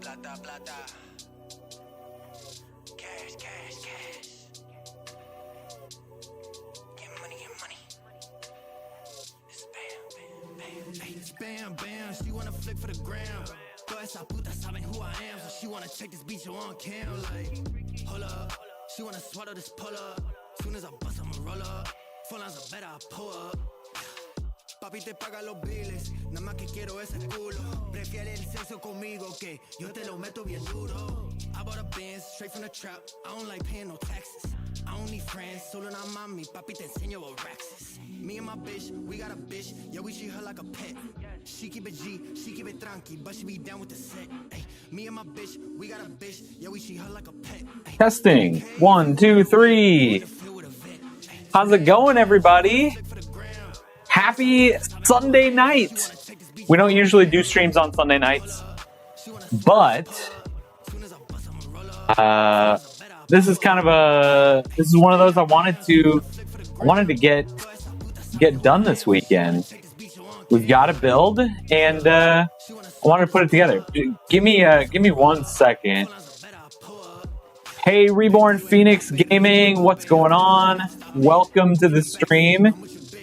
plata, plata. Cash, cash, cash. Get money, get money. It's bam, bam, bam. Hey, it's bam, bam. She wanna flick for the gram. Toda esa puta saben who I am, so she wanna check this beach on cam. Like, hold up. She wanna swallow this pull up. Soon as I bust, I'ma roll up. Phone lines are better, I pull up. Papi te paga los biles, nada más que quiero ese culo. Prefiere el sexo conmigo que yo te lo meto bien duro. I bought a Benz straight from the trap, I don't like paying no taxes. I don't need friends, solo una mami, papi te enseño what racks is. Me and my bitch, we got a bitch, yeah we treat her like a pet. She keep it G, she keep it tranqui, but she be down with the set. Ay, me and my bitch, we got a bitch, yeah we treat her like a pet. Ay, Testing. 1, 2, 3. How's it going, everybody? Happy Sunday night. We don't usually do streams on Sunday nights, but this is kind of this is one of those I wanted to get done this weekend. We've got a build, and I wanted to put it together. Give me 1 second. Hey, Reborn Phoenix Gaming, what's going on? Welcome to the stream.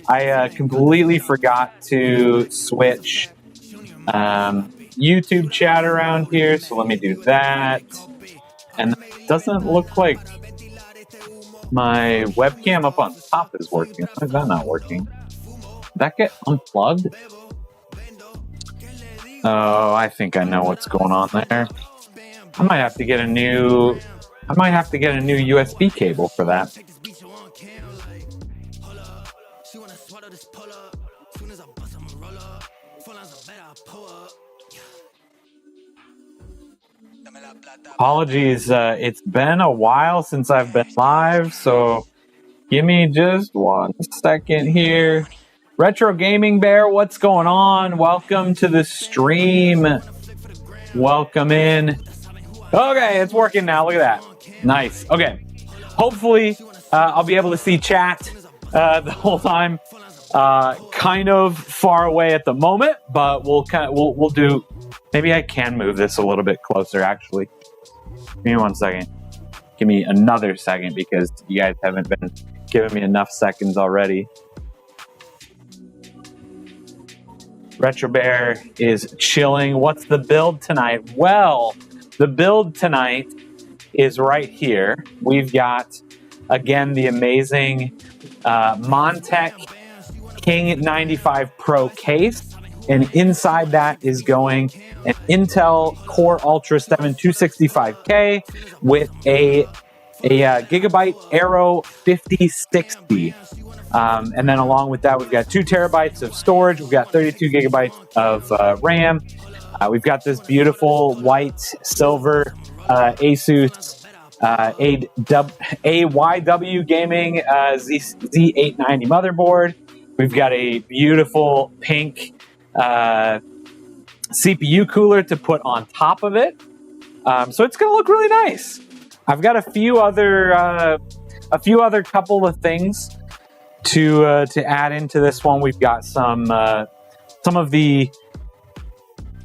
I completely forgot to switch YouTube chat around here, so let me do that. And it doesn't look like my webcam up on top is working. Why is that not working? Did that get unplugged? Oh, I think I know what's going on there. I might have to get a new USB cable for that. Apologies, it's been a while since I've been live, so give me just 1 second here. Retro Gaming Bear, what's going on? Welcome to the stream. Welcome in. Okay, it's working now. Look at that. Nice. Okay. Hopefully, I'll be able to see chat the whole time. Kind of far away at the moment, but we'll do. Maybe I can move this a little bit closer. Actually, give me 1 second. Give me another second because you guys haven't been giving me enough seconds already. Retro Bear is chilling. What's the build tonight? Well, the build tonight is right here. We've got, again, the amazing Montech King 95 Pro case. And inside that is going an Intel Core Ultra 7 265K with a Gigabyte Aero 5060. And then along with that, we've got 2 terabytes of storage. We've got 32 gigabytes of RAM. We've got this beautiful white silver Asus AYW Gaming Z890 motherboard. We've got a beautiful pink CPU cooler to put on top of it. So it's going to look really nice. I've got a few other couple of things to add into this one. We've got some of the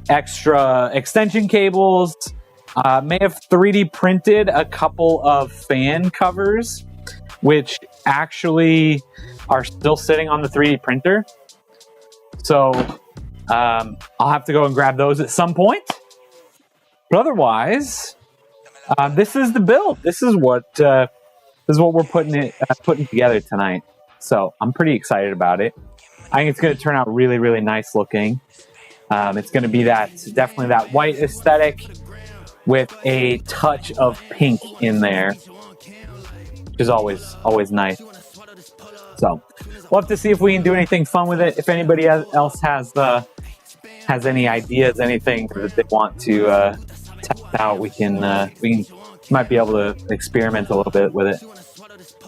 extra extension cables. May have 3D printed a couple of fan covers, which actually are still sitting on the 3D printer. So I'll have to go and grab those at some point. But otherwise, this is the build. This is what we're putting together tonight. So I'm pretty excited about it. I think it's going to turn out really, really nice looking. It's going to be definitely that white aesthetic with a touch of pink in there, which is always nice. So we'll have to see if we can do anything fun with it. If anybody else has any ideas, anything that they want to test out, we might be able to experiment a little bit with it.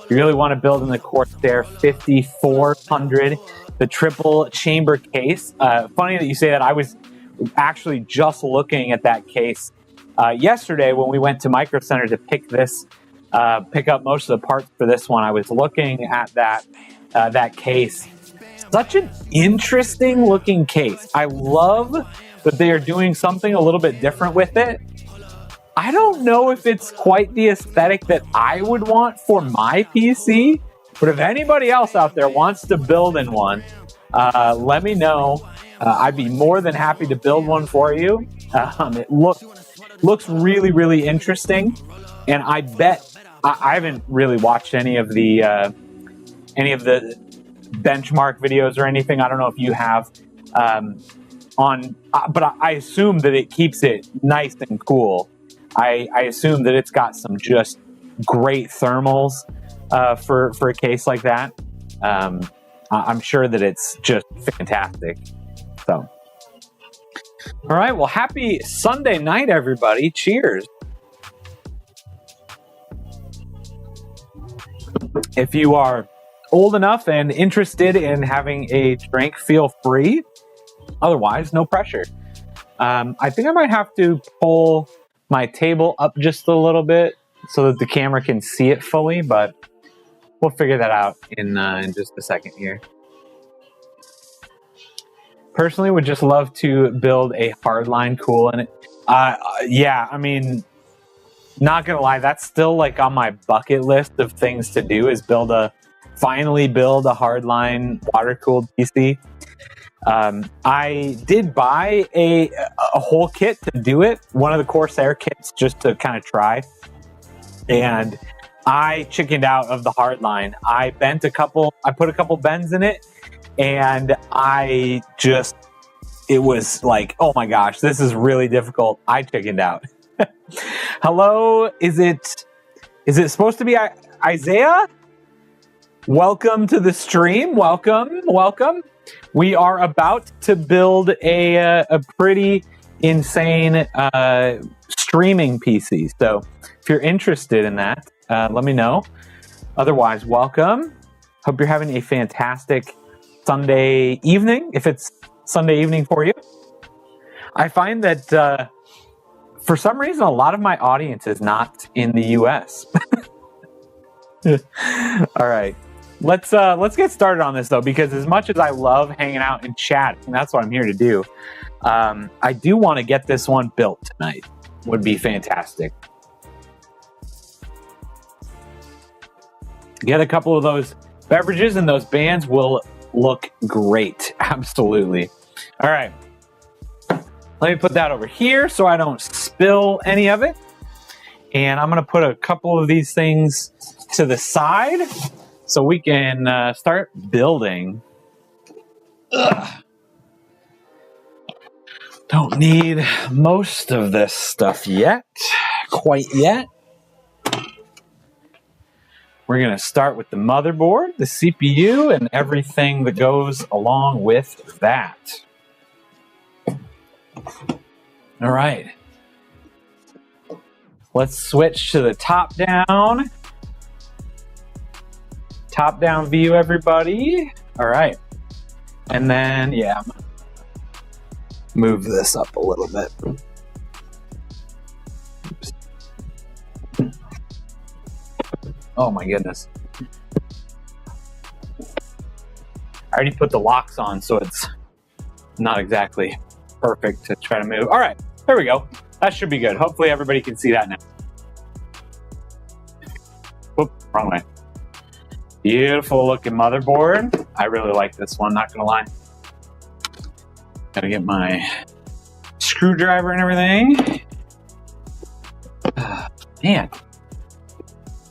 You really want to build in the Corsair 5400, the triple chamber case. Funny that you say that. I was actually just looking at that case yesterday when we went to Micro Center to pick up most of the parts for this one. I was looking at that case. Such an interesting looking case. I love that they are doing something a little bit different with it. I don't know if it's quite the aesthetic that I would want for my PC, but if anybody else out there wants to build in one, let me know. I'd be more than happy to build one for you. It looks really, really interesting, and I bet I haven't really watched any of the benchmark videos or anything. I don't know if you have but I assume that it keeps it nice and cool. I assume that it's got some just great thermals for a case like that. I'm sure that it's just fantastic. So, all right. Well, happy Sunday night, everybody. Cheers. If you are old enough and interested in having a drink, feel free. Otherwise, no pressure. I think I might have to pull my table up just a little bit so that the camera can see it fully, but we'll figure that out in just a second here. Personally, would just love to build a hardline cool in it. Yeah, I mean, not gonna lie, that's still like on my bucket list of things to do is finally build a hardline water-cooled PC. I did buy a whole kit to do it, one of the Corsair kits, just to kind of try, and I chickened out of the hardline. I put a couple bends in it, and it was like, oh my gosh, this is really difficult. I chickened out. Hello, is it supposed to be Isaiah? Welcome to the stream. Welcome. We are about to build a pretty insane streaming PC. So if you're interested in that, let me know. Otherwise, welcome. Hope you're having a fantastic Sunday evening, if it's Sunday evening for you. I find that for some reason, a lot of my audience is not in the US. All right. Let's get started on this, though, because as much as I love hanging out and chatting, that's what I'm here to do. I do want to get this one built tonight. Would be fantastic. Get a couple of those beverages and those bands will look great. Absolutely. All right. Let me put that over here so I don't spill any of it. And I'm going to put a couple of these things to the side so we can start building. Ugh. Don't need most of this stuff quite yet. We're going to start with the motherboard, the CPU, and everything that goes along with that. All right. Let's switch to the top-down. Top-down view, everybody. All right. And then, yeah, I'm going to move this up a little bit. Oops. Oh, my goodness. I already put the locks on, so it's not exactly perfect to try to move. All right. There we go. That should be good. Hopefully everybody can see that now. Whoop, wrong way. Beautiful looking motherboard. I really like this one, not gonna lie. Gotta get my screwdriver and everything. Man,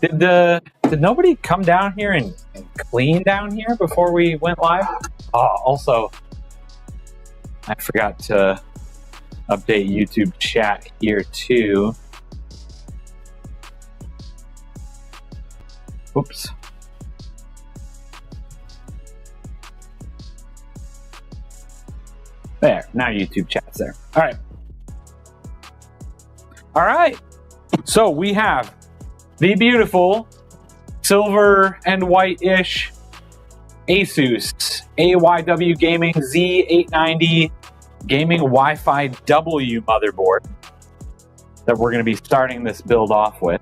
did nobody come down here and clean down here before we went live? Oh, also, I forgot to update YouTube chat here too. Oops. There, now YouTube chat's there. All right. All right. So we have the beautiful silver and white-ish Asus AYW Gaming Z890 Gaming Wi-Fi W motherboard that we're going to be starting this build off with.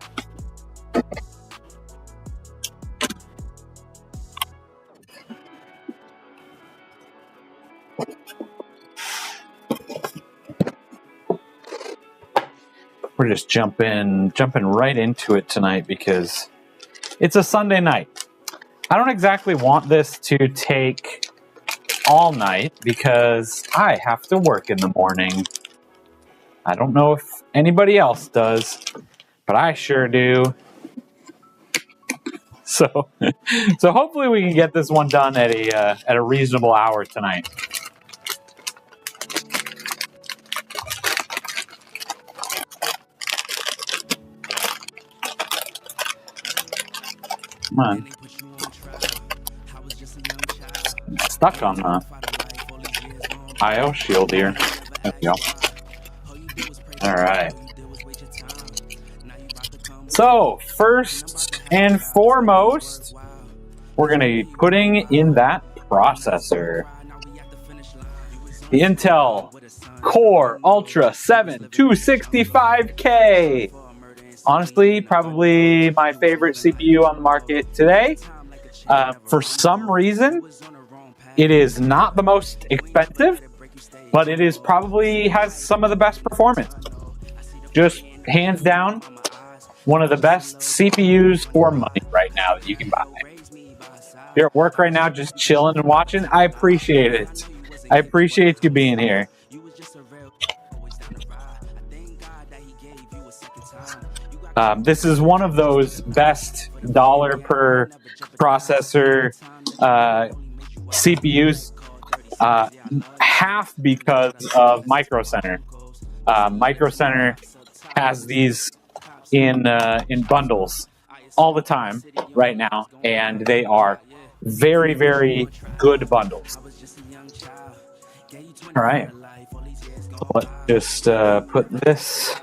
we're just jumping right into it tonight because it's a Sunday night. I don't exactly want this to take all night because I have to work in the morning. I don't know if anybody else does, but I sure do. So hopefully we can get this one done at a reasonable hour tonight. Come on. Stuck on the IO shield here. There we go. Alright. So, first and foremost, we're going to be putting in that processor. The Intel Core Ultra 7 265K. Honestly, probably my favorite CPU on the market today. For some reason, it is not the most expensive, but it is probably has some of the best performance. Just hands down, one of the best CPUs for money right now that you can buy. If you're at work right now just chilling and watching, I appreciate it. I appreciate you being here. This is one of those best dollar per processor CPUs, half because of Micro Center. Micro Center has these in bundles all the time right now, and they are very, very good bundles. All right, so let's just put this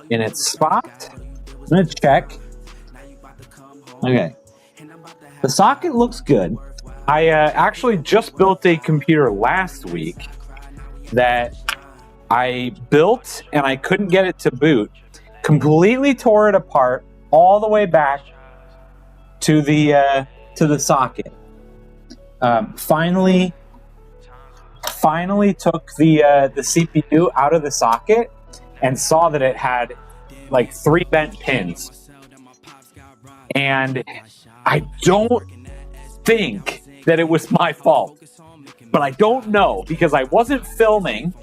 in its spot. I'm gonna check. Okay, the socket looks good. I actually just built a computer last week that I built and I couldn't get it to boot. Completely tore it apart all the way back to the socket. Finally took the CPU out of the socket and saw that it had like 3 bent pins. And I don't think that it was my fault, but I don't know because I wasn't filming,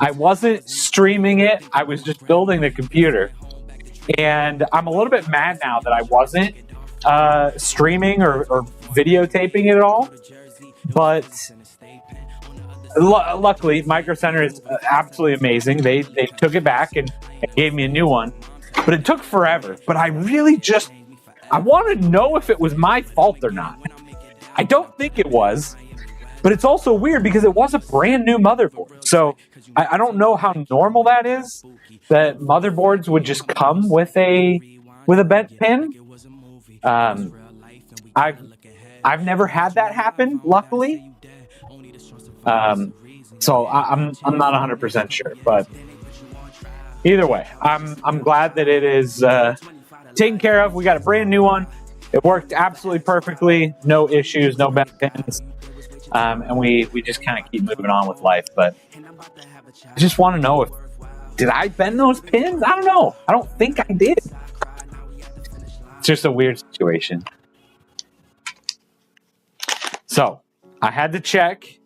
I wasn't streaming it, I was just building the computer. And I'm a little bit mad now that I wasn't streaming or videotaping it at all. But luckily, Micro Center is absolutely amazing. They took it back and gave me a new one. But it took forever. But I really I want to know if it was my fault or not. I don't think it was. But it's also weird because it was a brand new motherboard. So I don't know how normal that is. That motherboards would just come with a bent pin. I've never had that happen, luckily. So I'm not 100% sure, but either way, I'm glad that it is taken care of. We got a brand new one. It worked absolutely perfectly, no issues, no bent pins, and we just kind of keep moving on with life. But I just want to know did I bend those pins? I don't know. I don't think I did. It's just a weird situation. So I had to check.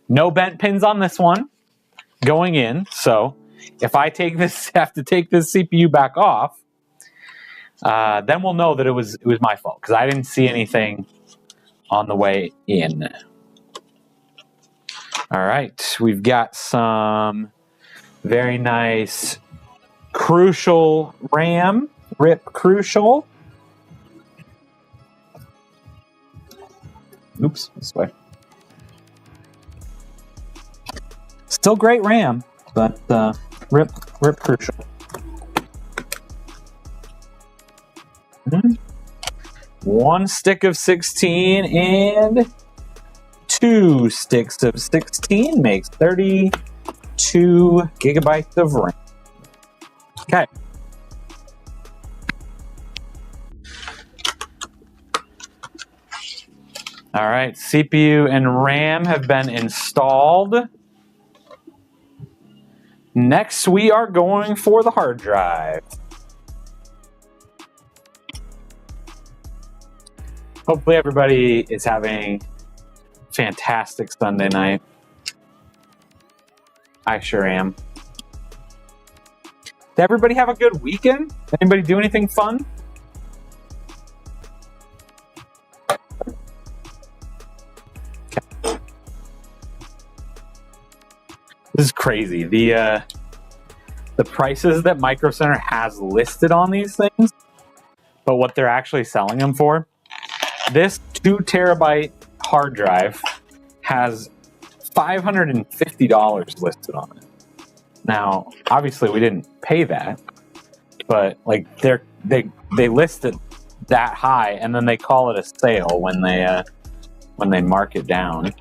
No bent pins on this one going in. So if I have to take this CPU back off, then we'll know that it was my fault because I didn't see anything on the way in. All right, we've got some very nice Crucial RAM, RIP Crucial. Oops, this way. Still great RAM, but RIP Crucial. One stick of 16 and 2 sticks of 16 makes 32 gigabytes of RAM. Okay. All right, CPU and RAM have been installed. Next, we are going for the hard drive. Hopefully everybody is having a fantastic Sunday night. I sure am. Did everybody have a good weekend? Anybody do anything fun? Okay. This is crazy. The prices that Micro Center has listed on these things, but what they're actually selling them for. This 2 terabyte hard drive has $550 listed on it. Now, obviously, we didn't pay that, but like they list it that high, and then they call it a sale when they mark it down.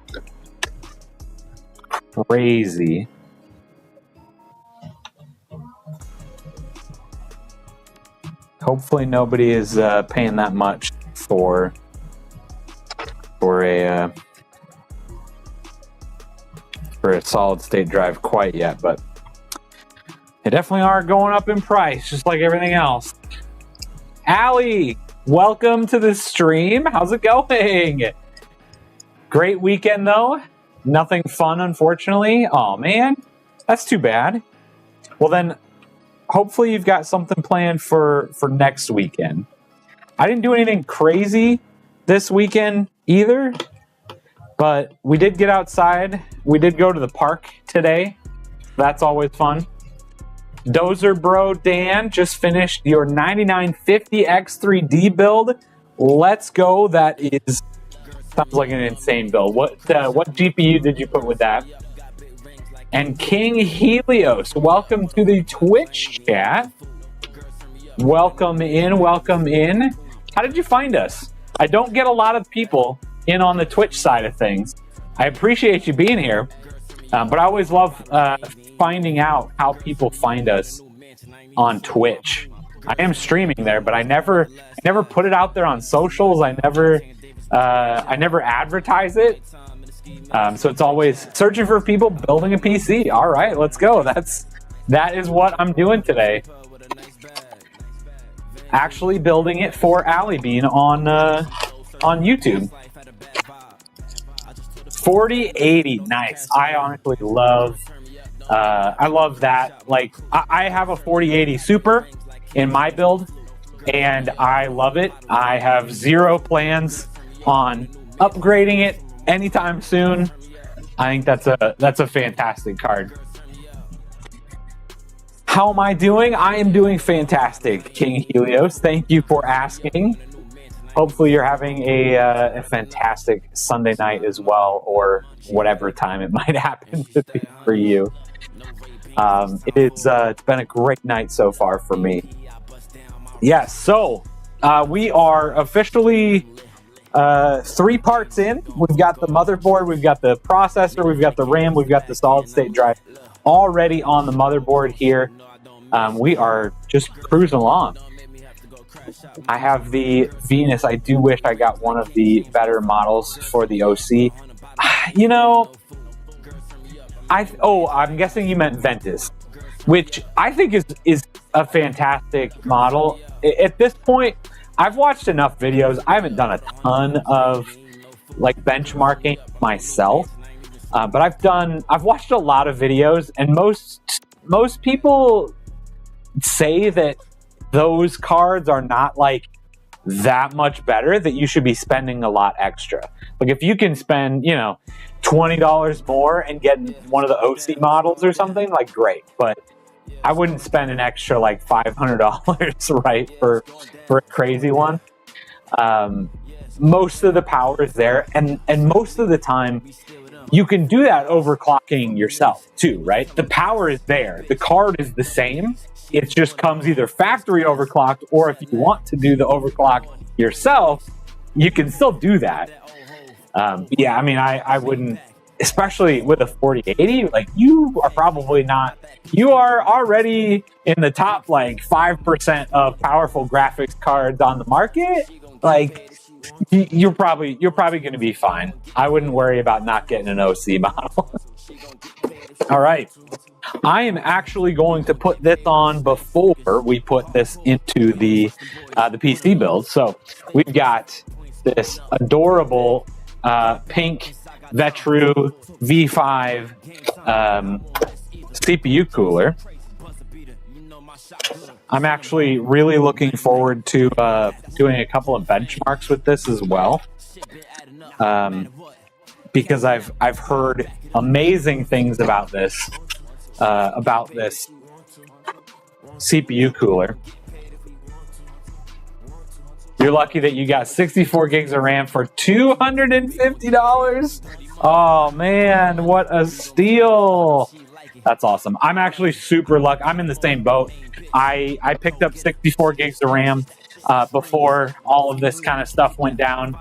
Crazy. Hopefully, nobody is paying that much for a solid state drive quite yet, but they definitely are going up in price, just like everything else. Allie, welcome to the stream. How's it going? Great weekend, though. Nothing fun, unfortunately. Oh, man. That's too bad. Well, then, hopefully you've got something planned for next weekend. I didn't do anything crazy this weekend either, but we did get outside. We did go to the park today. That's always fun. Dozer Bro Dan just finished your 9950 X3D build. Let's go. That is sounds like an insane build. What GPU did you put with that? And King Helios, welcome to the Twitch chat. Welcome in, welcome in. How did you find us? I don't get a lot of people in on the Twitch side of things. I appreciate you being here, but I always love finding out how people find us on Twitch. I am streaming there, but I never put it out there on socials. I never advertise it. So it's always searching for people building a PC. All right, let's go. That is what I'm doing today. Actually building it for Allie Bean on YouTube. 4080, nice. I honestly love that. Like I have a 4080 Super in my build, and I love it. I have zero plans on upgrading it anytime soon. I think that's a fantastic card. How am I doing? I am doing fantastic, King Helios. Thank you for asking. Hopefully you're having a fantastic Sunday night as well, or whatever time it might happen to be for you. It's been a great night so far for me. Yes, so we are officially 3 parts in. We've got the motherboard, we've got the processor, we've got the RAM, we've got the solid state drive already on the motherboard here. We are just cruising along. I have the Venus. I do wish I got one of the better models for the OC. You know, I'm guessing you meant Ventus, which I think is a fantastic model. At this point, I've watched enough videos. I haven't done a ton of like benchmarking myself, but I've watched a lot of videos, and most people say that those cards are not like that much better, that you should be spending a lot extra. Like if you can spend, $20 more and get one of the OC models or something, like great. But I wouldn't spend an extra like $500, right, for a crazy one. Most of the power is there, and most of the time you can do that overclocking yourself too, right? The power is there. The card is the same. It just comes either factory overclocked, or if you want to do the overclock yourself, you can still do that. Yeah, I mean, I wouldn't, especially with a 4080, like you are probably not, you are already in the top like 5% of powerful graphics cards on the market. Like you're probably going to be fine. I wouldn't worry about not getting an OC model. All right. I am actually going to put this on before we put this into the PC build. So we've got this adorable pink Vetru V5 CPU cooler. I'm actually really looking forward to doing a couple of benchmarks with this as well, because I've heard amazing things about this CPU cooler. You're lucky that you got 64 gigs of RAM for $250. Oh man, what a steal! That's awesome. I'm actually super lucky. I'm in the same boat. I picked up 64 gigs of RAM before all of this kind of stuff went down.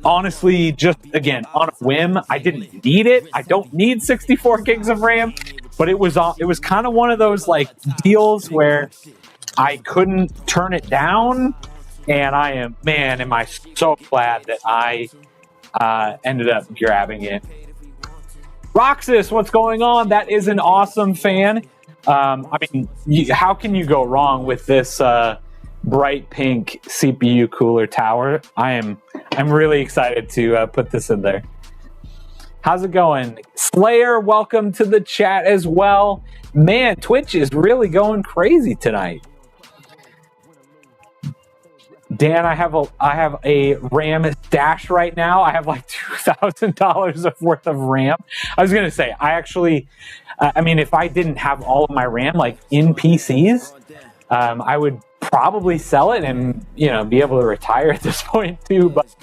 Honestly, just again on a whim. I didn't need it. I don't need 64 gigs of RAM, but it was kind of one of those like deals where I couldn't turn it down, and am I so glad that I ended up grabbing it. Roxas, what's going on? That is an awesome fan. I mean, how can you go wrong with this bright pink CPU cooler tower? I'm really excited to put this in there. How's it going? Slayer, welcome to the chat as well. Man, Twitch is really going crazy tonight. Dan, I have a RAM stash right now. I have like $2,000 worth of RAM. I was gonna say, I actually, I mean, if I didn't have all of my RAM like in PCs, I would probably sell it and be able to retire at this point too. But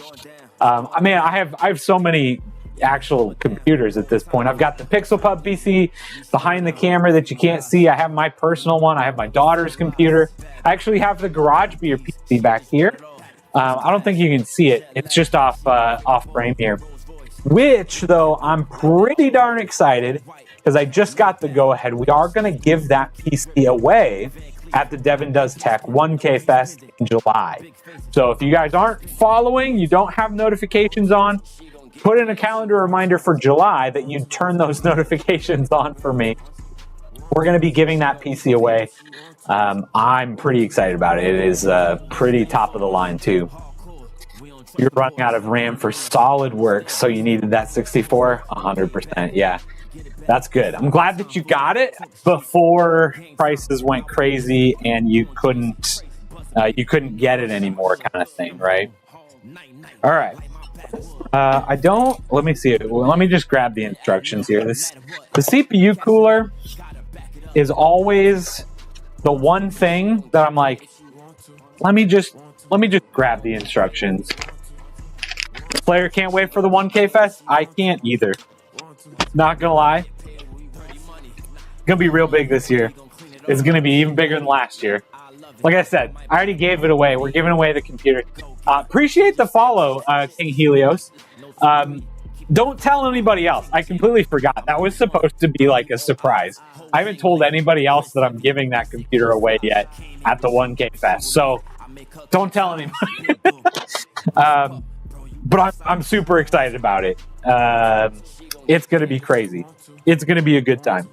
I mean, I have so many actual computers at this point. I've got the PixelPub PC behind the camera that you can't see. I have my personal one. I have my daughter's computer. I actually have the Garage Beer PC back here. I don't think you can see it. It's just off frame here. Which, though, I'm pretty darn excited because I just got the go-ahead. We are going to give that PC away at the Devin Does Tech 1K Fest in July. So if you guys aren't following, you don't have notifications on, put in a calendar reminder for July that you turn those notifications on for me. We're going to be giving that PC away. I'm pretty excited about it. It is pretty top of the line too. You're running out of RAM for SolidWorks, so you needed that 64? 100%, yeah. That's good. I'm glad that you got it before prices went crazy and you couldn't get it anymore, kind of thing, right? All right. Let me see it. Well, let me just grab the instructions here. The CPU cooler is always the one thing that I'm like, let me just grab the instructions. Player can't wait for the 1K Fest. I can't either. Not gonna lie. It's gonna be real big this year. It's gonna be even bigger than last year. Like I said, I already gave it away. We're giving away the computer. Appreciate the follow, King Helios. Don't tell anybody else. I completely forgot. That was supposed to be like a surprise. I haven't told anybody else that I'm giving that computer away yet at the 1K Fest. So don't tell anybody. But I'm super excited about it. It's going to be crazy. It's going to be a good time.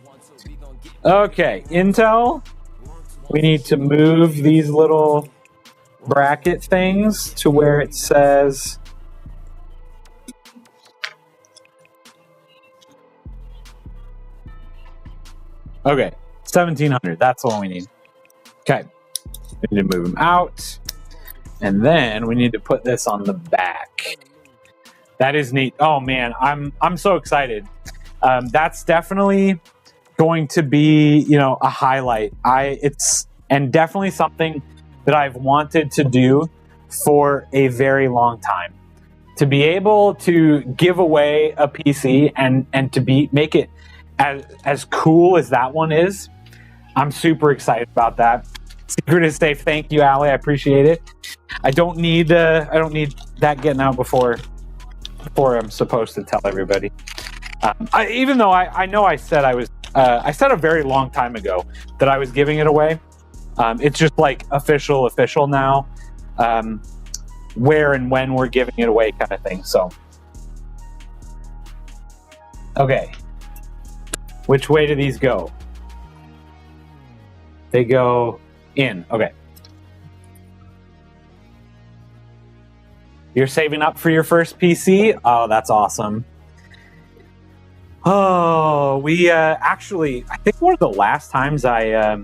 Okay, Intel. We need to move these little bracket things to where it says... Okay, 1700. That's all we need. Okay, we need to move them out. And then we need to put this on the back. That is neat. Oh man, I'm so excited. That's definitely going to be, a highlight. It's definitely something that I've wanted to do for a very long time. To be able to give away a PC and to make it as cool as that one is, I'm super excited about that. Secret is safe. Thank you, Ali. I appreciate it. I don't need that getting out before I'm supposed to tell everybody. Even though I know I said I said a very long time ago that I was giving it away. It's just like official now. Where and when we're giving it away, kind of thing. So, okay. Which way do these go? They go in. Okay. You're saving up for your first PC? Oh, that's awesome. Oh, we actually, I think one of the last times I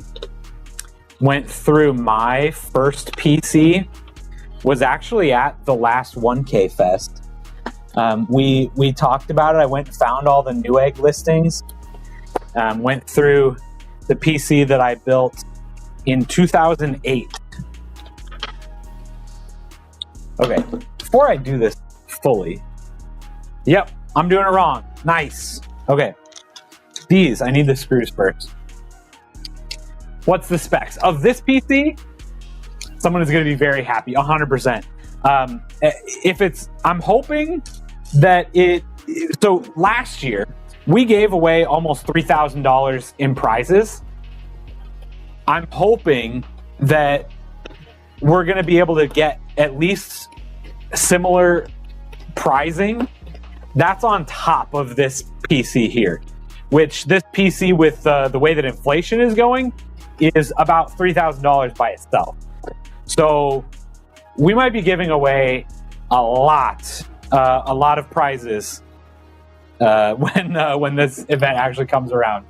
went through my first PC was actually at the last 1K Fest. We talked about it. I went and found all the Newegg listings. Went through the PC that I built in 2008. Okay, before I do this fully, yep, I'm doing it wrong. Nice. Okay, these, I need the screws first. What's the specs of this PC? Someone is going to be very happy, 100%. If it's, I'm hoping that so last year, we gave away almost $3,000 in prizes. I'm hoping that we're going to be able to get at least similar pricing. That's on top of this PC here, which this PC with the way that inflation is going is about $3,000 by itself. So we might be giving away a lot of prizes when this event actually comes around.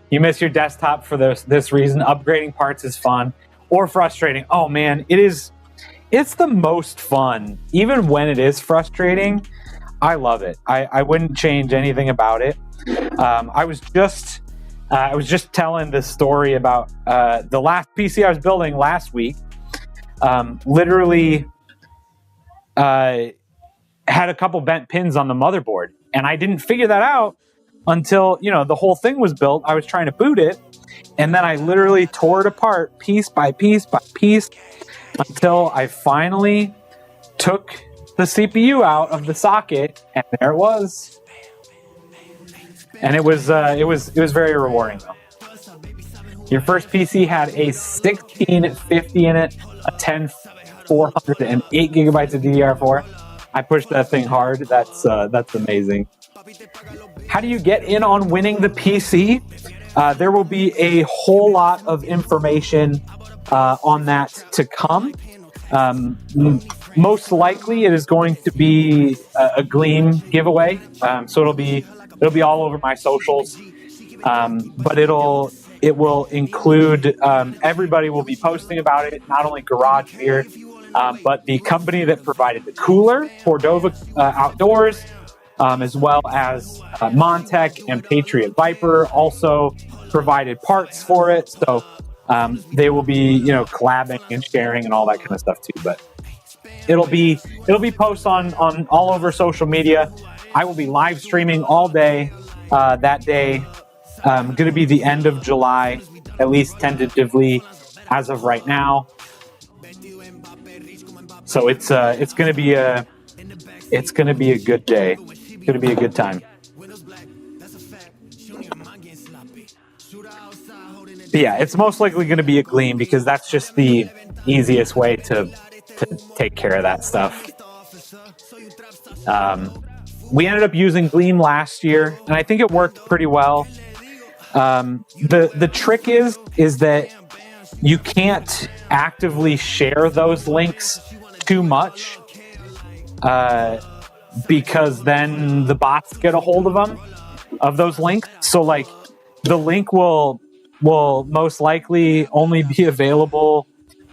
You miss your desktop for this reason. Upgrading parts is fun or frustrating. Oh man, it's the most fun. Even when it is frustrating, I love it. I wouldn't change anything about it. I was just telling this story about the last PC I was building last week. Literally had a couple bent pins on the motherboard, and I didn't figure that out until, the whole thing was built. I was trying to boot it, and then I literally tore it apart piece by piece by piece until I finally took the CPU out of the socket, and there it was. And it was very rewarding though. Your first PC had a 1650 in it, a 10400 and 8 gigabytes of DDR4. I pushed that thing hard. That's amazing. How do you get in on winning the PC? There will be a whole lot of information on that to come. Most likely, it is going to be a Gleam giveaway. So it'll be all over my socials. But it will include everybody will be posting about it. Not only Garage Beer, but the company that provided the cooler, Cordova Outdoors, as well as Montech and Patriot Viper also provided parts for it. So they will be, collabing and sharing and all that kind of stuff too. But it'll be posts on all over social media. I will be live streaming all day that day. Going to be the end of July, at least tentatively as of right now. So it's going to be a good day. It's going to be a good time. But yeah, it's most likely going to be a Gleam because that's just the easiest way to take care of that stuff. We ended up using Gleam last year, and I think it worked pretty well. The trick is that you can't actively share those links too much because then the bots get a hold of them, of those links. So like the link will most likely only be available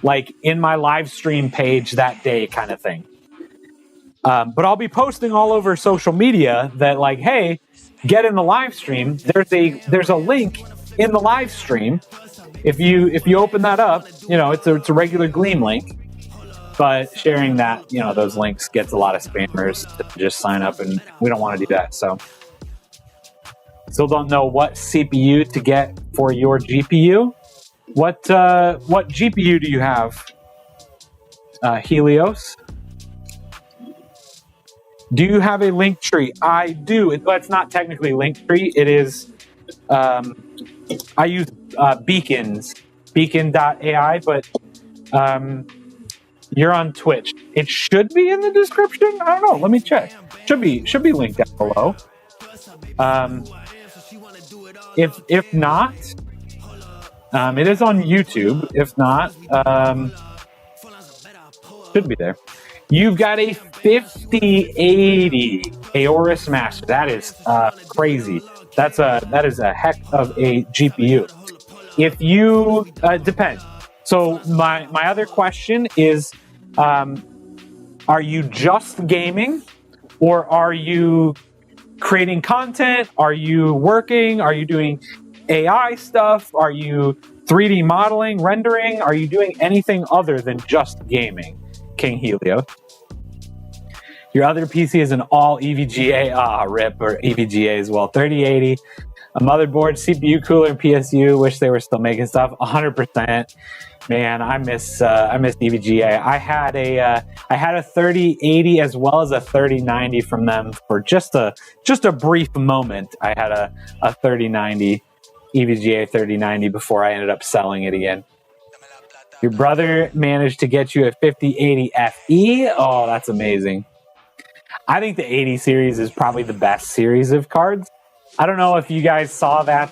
like in my live stream page that day kind of thing. But I'll be posting all over social media that like, hey, get in the live stream. There's a link in the live stream. If you open that up, it's a regular Gleam link. But sharing that, those links gets a lot of spammers to just sign up, and we don't want to do that. So still don't know what CPU to get for your GPU. What GPU do you have? Helios. Do you have a Linktree? I do. It's not technically Linktree. It is. I use Beacons, Beacon.ai, but you're on Twitch. It should be in the description. I don't know. Let me check. Should be linked down below. If not, it is on YouTube. If not, should be there. You've got a 5080 Aorus Master. That is crazy. That is a heck of a GPU. If you depends. So my other question is, are you just gaming, or are you creating content? Are you working? Are you doing AI stuff? Are you 3D modeling, rendering? Are you doing anything other than just gaming, King Helios? Your other PC is an all EVGA, RIP, or EVGA as well. 3080, a motherboard, CPU, cooler, and PSU. Wish they were still making stuff. 100%. Man, I miss EVGA. I had a 3080 as well as a 3090 from them for just a brief moment. I had a 3090 EVGA 3090 before I ended up selling it again. Your brother managed to get you a 5080 FE. Oh, that's amazing. I think the 80 series is probably the best series of cards. I don't know if you guys saw that.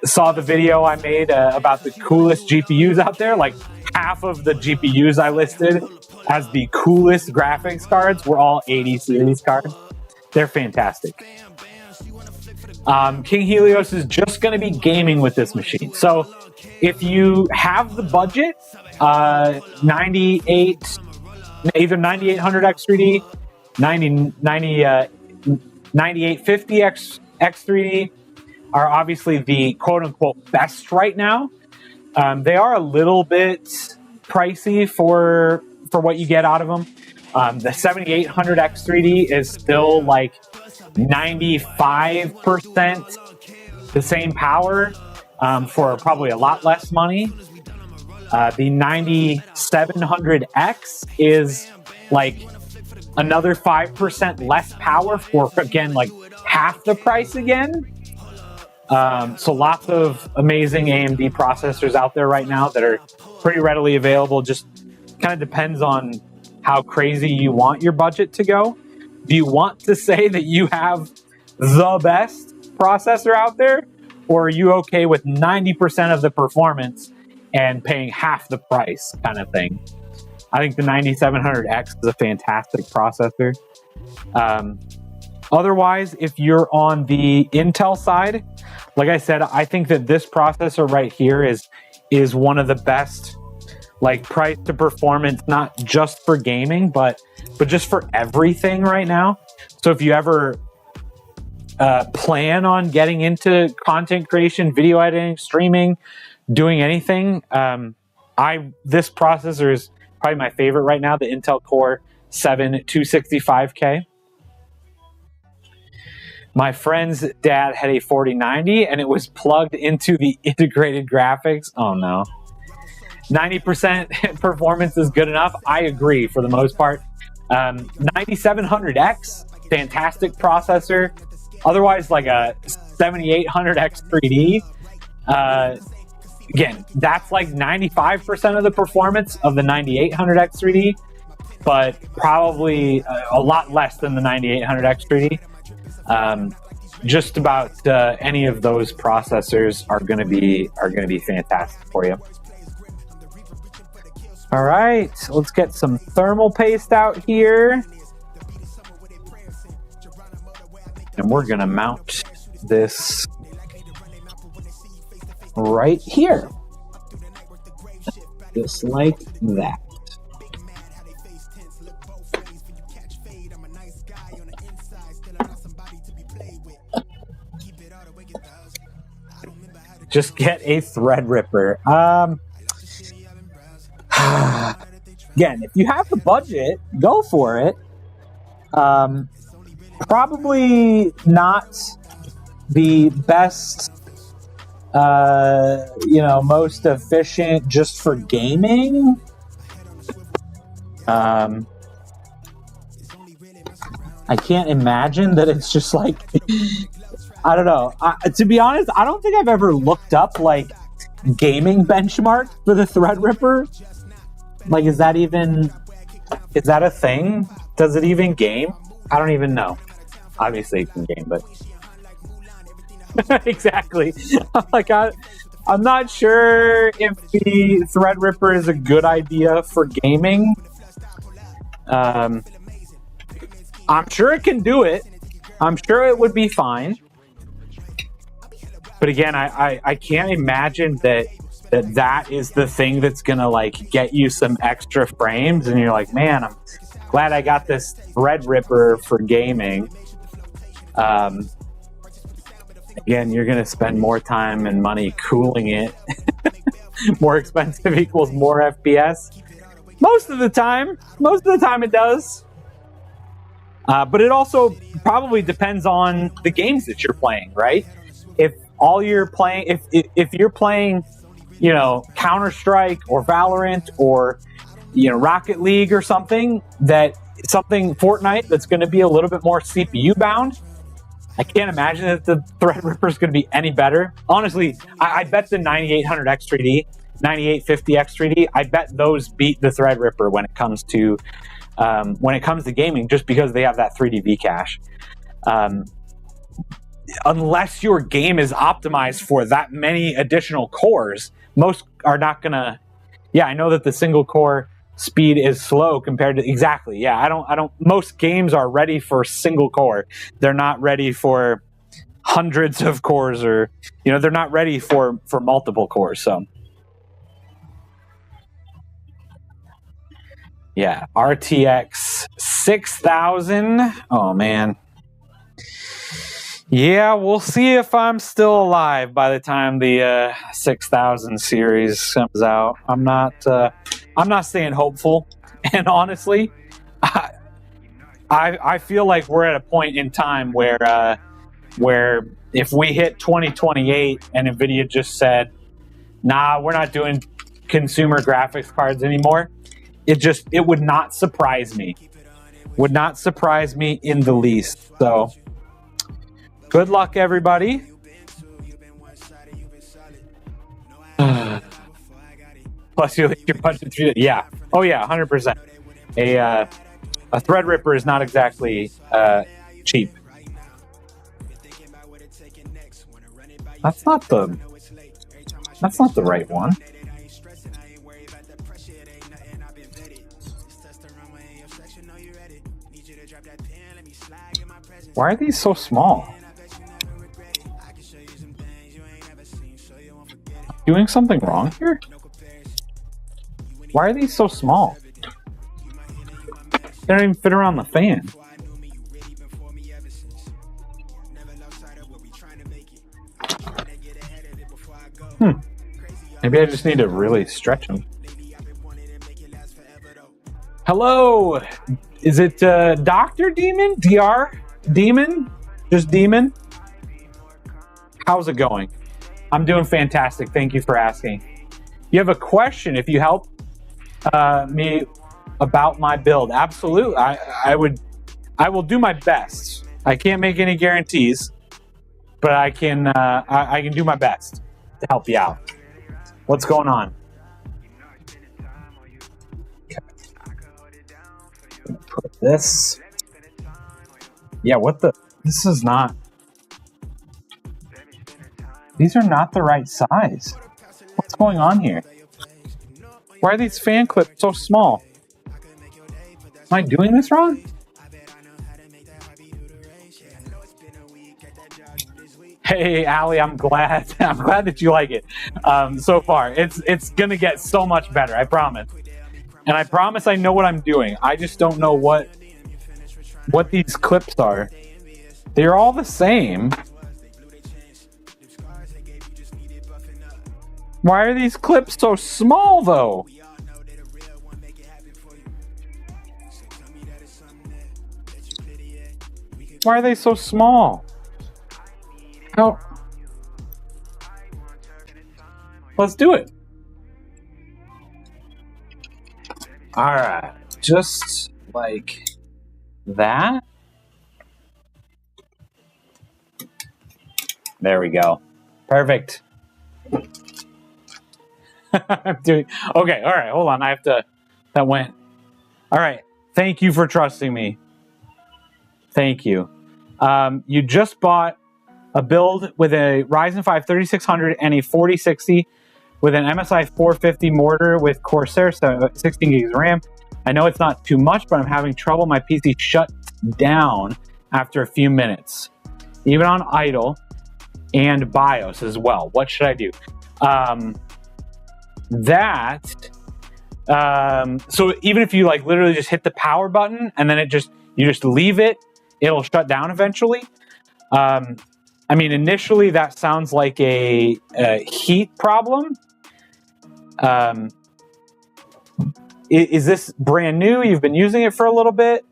Saw the video I made about the coolest GPUs out there. Like half of the GPUs I listed as the coolest graphics cards were all 80 series cards. They're fantastic. King Helios is just going to be gaming with this machine. So if you have the budget, 98, either 9800X3D, 9850X 3D, are obviously the quote-unquote best right now. They are a little bit pricey for what you get out of them. The 7800X 3D is still like 95% the same power for probably a lot less money. The 9700X is like another 5% less power for, again, like half the price again. So lots of amazing AMD processors out there right now that are pretty readily available. Just kind of depends on how crazy you want your budget to go. Do you want to say that you have the best processor out there, or are you okay with 90% of the performance and paying half the price kind of thing? I think the 9700X is a fantastic processor. Otherwise, if you're on the Intel side, like I said, I think that this processor right here is one of the best, like, price to performance, not just for gaming, but just for everything right now. So if you ever plan on getting into content creation, video editing, streaming, doing anything, this processor is probably my favorite right now, the Intel Core 7 265K. My friend's dad had a 4090 and it was plugged into the integrated graphics. Oh no. 90% performance is good enough. I agree for the most part. 9700X, fantastic processor. Otherwise, like a 7800X 3D. Again, that's like 95% of the performance of the 9800X 3D, but probably a lot less than the 9800X 3D. Just about any of those processors are going to be fantastic for you. All right, let's get some thermal paste out here, and we're going to mount this right here, just like that. Just get a Threadripper. Again, if you have the budget, go for it. Probably not the best, most efficient just for gaming. I can't imagine that it's just like, I don't know. To be honest, I don't think I've ever looked up like gaming benchmark for the Threadripper. Like, is that a thing? Does it even game? I don't even know. Obviously it can game, but Exactly. I'm not sure if the Threadripper is a good idea for gaming. I'm sure it can do it. I'm sure it would be fine. But again, I can't imagine that is the thing that's gonna like get you some extra frames, and you're like, man, I'm glad I got this Threadripper for gaming. Again, you're gonna spend more time and money cooling it. More expensive equals more FPS. Most of the time it does. But it also probably depends on the games that you're playing, right? If all you're playing, if you're playing, you know, Counter-Strike or Valorant or, you know, Rocket League or something Fortnite that's going to be a little bit more CPU bound, I can't imagine that the Threadripper is going to be any better. Honestly, I bet the 9800 X3D, 9850 X3D, I bet those beat the Threadripper when it comes to gaming, just because they have that 3D V cache. Unless your game is optimized for that many additional cores, most are not gonna. Yeah, I know that the single core speed is slow compared to I don't. Most games are ready for single core. They're not ready for hundreds of cores, or you know, they're not ready for multiple cores. So yeah, RTX 6000. Oh man. Yeah, we'll see if I'm still alive by the time the 6000 series comes out. I'm not staying hopeful, and honestly, I feel like we're at a point in time where if we hit 2028 and Nvidia just said, "Nah, we're not doing consumer graphics cards anymore," it would not surprise me. Would not surprise me in the least. So. Good luck, everybody. Plus, you hit your budget through. Yeah. Oh, yeah, 100%. A Threadripper is not exactly cheap. That's not the right one. Why are these so small? Doing something wrong here? Why are these so small? They don't even fit around the fan. Maybe I just need to really stretch them. Hello! Is it Dr. Demon? DR? Demon? Just Demon? How's it going? I'm doing fantastic. Thank you for asking. You have a question? If you help me about my build, absolutely. I will do my best. I can't make any guarantees, but I can do my best to help you out. What's going on? Okay. Put this. Yeah. What the? This is not. These are not the right size. What's going on here? Why are these fan clips so small? Am I doing this wrong? Hey, Allie, I'm glad that you like it. So far, it's gonna get so much better. I promise. And I promise I know what I'm doing. I just don't know what these clips are. They're all the same. Why are these clips so small, though? Why are they so small? How? Let's do it. All right. Just like that. There we go. Perfect. I'm doing okay. All right, hold on. I have to. That went. All right. Thank you for trusting me. Thank you. You just bought a build with a Ryzen 5 3600 and a 4060 with an MSI 450 mortar with Corsair 16 gigs of RAM. I know it's not too much, but I'm having trouble. My PC shut down after a few minutes, even on idle and BIOS as well. What should I do? So even if you like literally just hit the power button and then you just leave it, it'll shut down eventually. I mean, initially that sounds like a heat problem. Is this brand new? You've been using it for a little bit.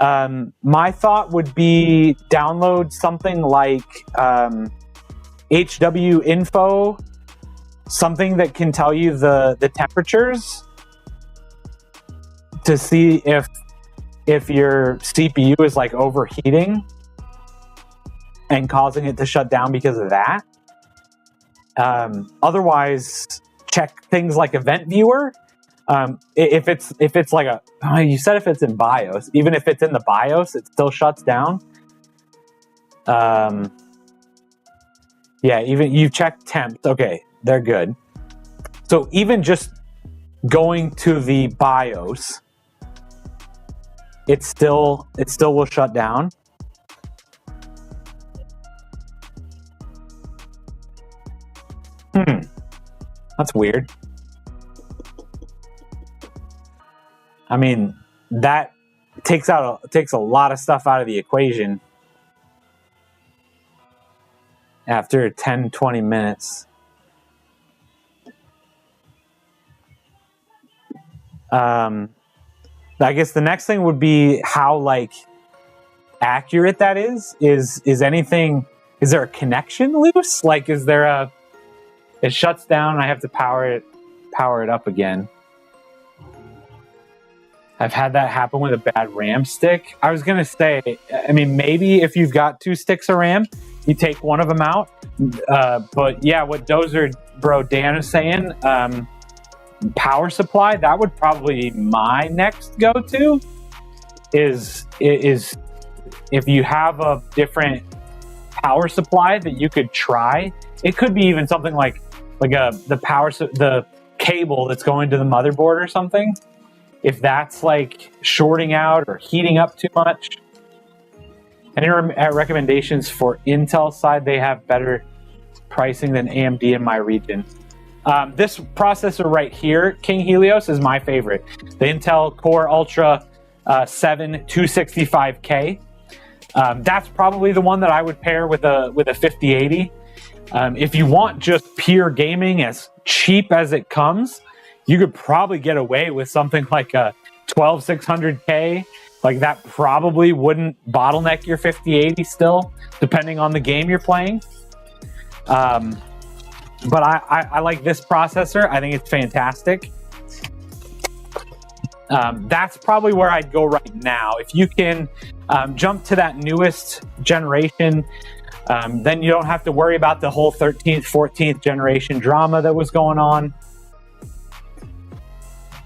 My thought would be download something like HW Info, something that can tell you the temperatures to see if your CPU is like overheating and causing it to shut down because of that. Otherwise, check things like Event Viewer. If it's like you said if it's in BIOS, even if it's in the BIOS, it still shuts down. Yeah, even you've checked temps. Okay, they're good. So even just going to the BIOS, it still will shut down. That's weird. I mean, that takes a lot of stuff out of the equation after 10-20 minutes. I guess the next thing would be how like accurate that is. Is there a connection loose? Like, is there it shuts down and I have to power it up again. I've had that happen with a bad RAM stick. I was going to say, I mean, maybe if you've got 2 sticks of RAM, you take one of them out. But yeah, what Dozer Bro Dan is saying, power supply, that would probably be my next go-to is if you have a different power supply that you could try. It could be even something like the cable that's going to the motherboard or something. If that's like shorting out or heating up too much. Any recommendations for Intel side? They have better pricing than AMD in my region. This processor right here, King Helios, is my favorite. The Intel Core Ultra 7 265K. That's probably the one that I would pair with a 5080. If you want just pure gaming as cheap as it comes, you could probably get away with something like a 12600K. Like that probably wouldn't bottleneck your 5080 still, depending on the game you're playing. But I like this processor. I think it's fantastic. That's probably where I'd go right now. If you can jump to that newest generation, then you don't have to worry about the whole 13th, 14th generation drama that was going on.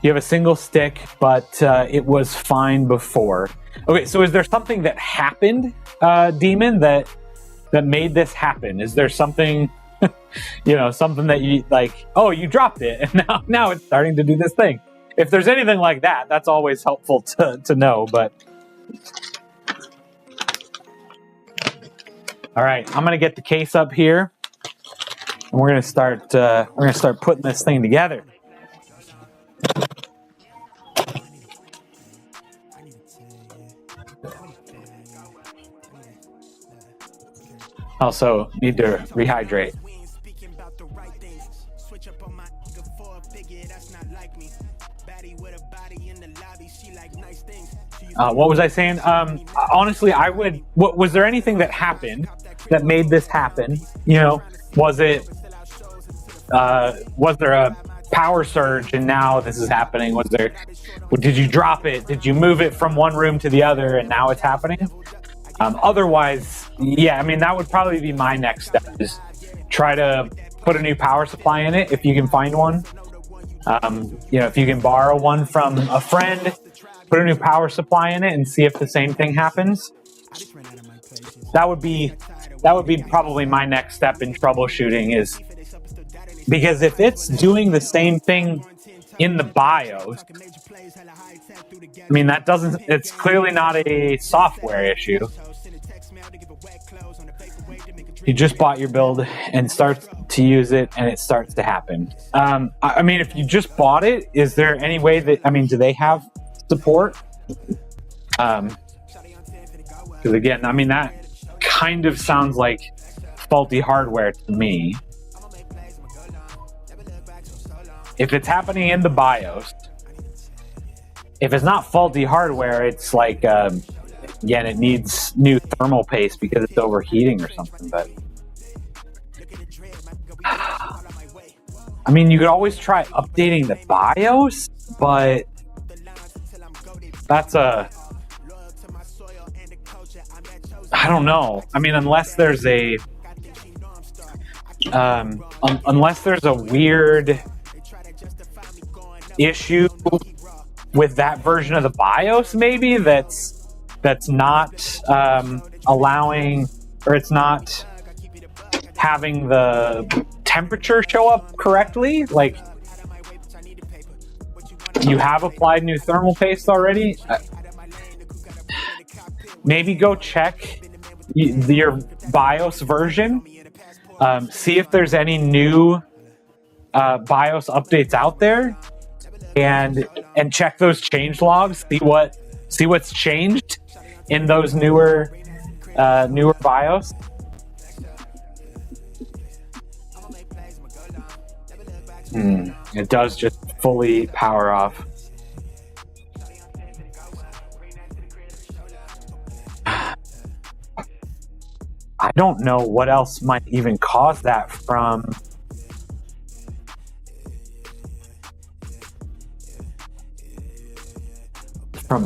You have a single stick, but it was fine before. Okay, so is there something that happened, Demon, that made this happen? Is there something, something that you like, oh, you dropped it, and now it's starting to do this thing? If there's anything like that, that's always helpful to know, but... All right, I'm gonna get the case up here, and we're gonna start putting this thing together. Also, need to rehydrate. What was I saying? Honestly, I would. Was there anything that happened that made this happen? Was there a power surge and now this is happening? Did you drop it? Did you move it from one room to the other and now it's happening? Otherwise, yeah, I mean, that would probably be my next step, is try to put a new power supply in it if you can find one. If you can borrow one from a friend, put a new power supply in it and see if the same thing happens. That would be that would be probably my next step in troubleshooting, is because if it's doing the same thing in the BIOS, I mean, it's clearly not a software issue. You just bought your build and start to use it, and it starts to happen. I mean, if you just bought it, is there any way that, I mean, do they have support? Because again, I mean, that kind of sounds like faulty hardware to me. If it's happening in the BIOS, if it's not faulty hardware, it's like, again, it needs new thermal paste because it's overheating or something. But I mean, you could always try updating the BIOS, but that's I don't know. I mean, unless there's a weird issue with that version of the BIOS, maybe that's not allowing, or it's not having the temperature show up correctly. Like, you have applied new thermal paste already. Maybe go check your BIOS version. See if there's any new BIOS updates out there, and check those change logs. See what's changed in those newer BIOS. It does just fully power off. I don't know what else might even cause that from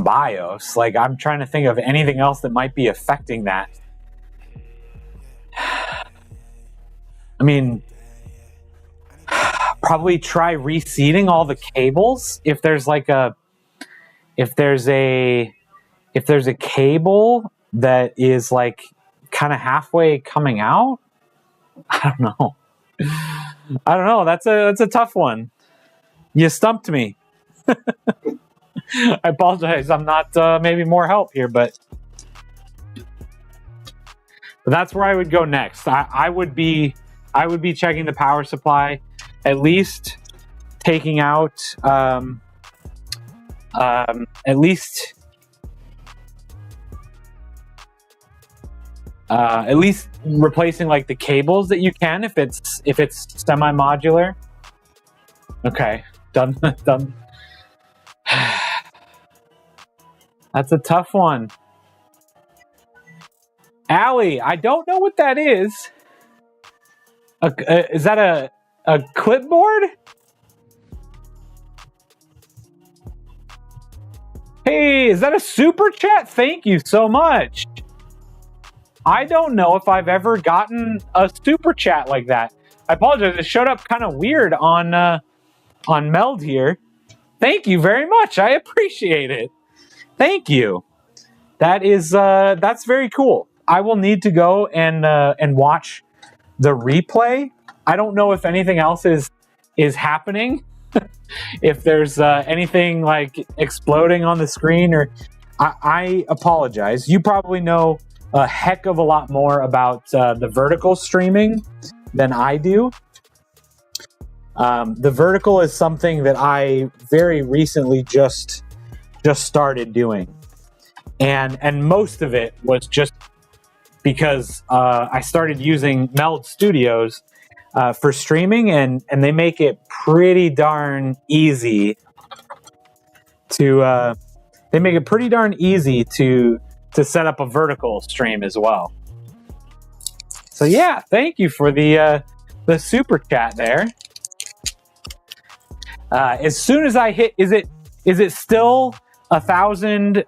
BIOS. Like, I'm trying to think of anything else that might be affecting that. I mean, probably try reseating all the cables. If there's a cable that is like kind of halfway coming out, I don't know. That's a tough one. You stumped me. I apologize. I'm not maybe more help here, but that's where I would go next. I would be checking the power supply, at least taking out at least replacing like the cables that you can, if it's semi-modular. Okay, done. That's a tough one. Allie, I don't know what that is. Is that a clipboard? Hey, is that a super chat? Thank you so much. I don't know if I've ever gotten a super chat like that. I apologize. It showed up kind of weird on Meld here. Thank you very much. I appreciate it. Thank you. That's very cool. I will need to go and watch the replay. I don't know if anything else is happening. If there's anything like exploding on the screen, or I apologize. You probably know a heck of a lot more about the vertical streaming than I do. The vertical is something that I very recently just started doing, and most of it was just because I started using Meld Studios for streaming, and they make it pretty darn easy to set up a vertical stream as well. So yeah, thank you for the super chat there. As soon as I hit, is it still 1,000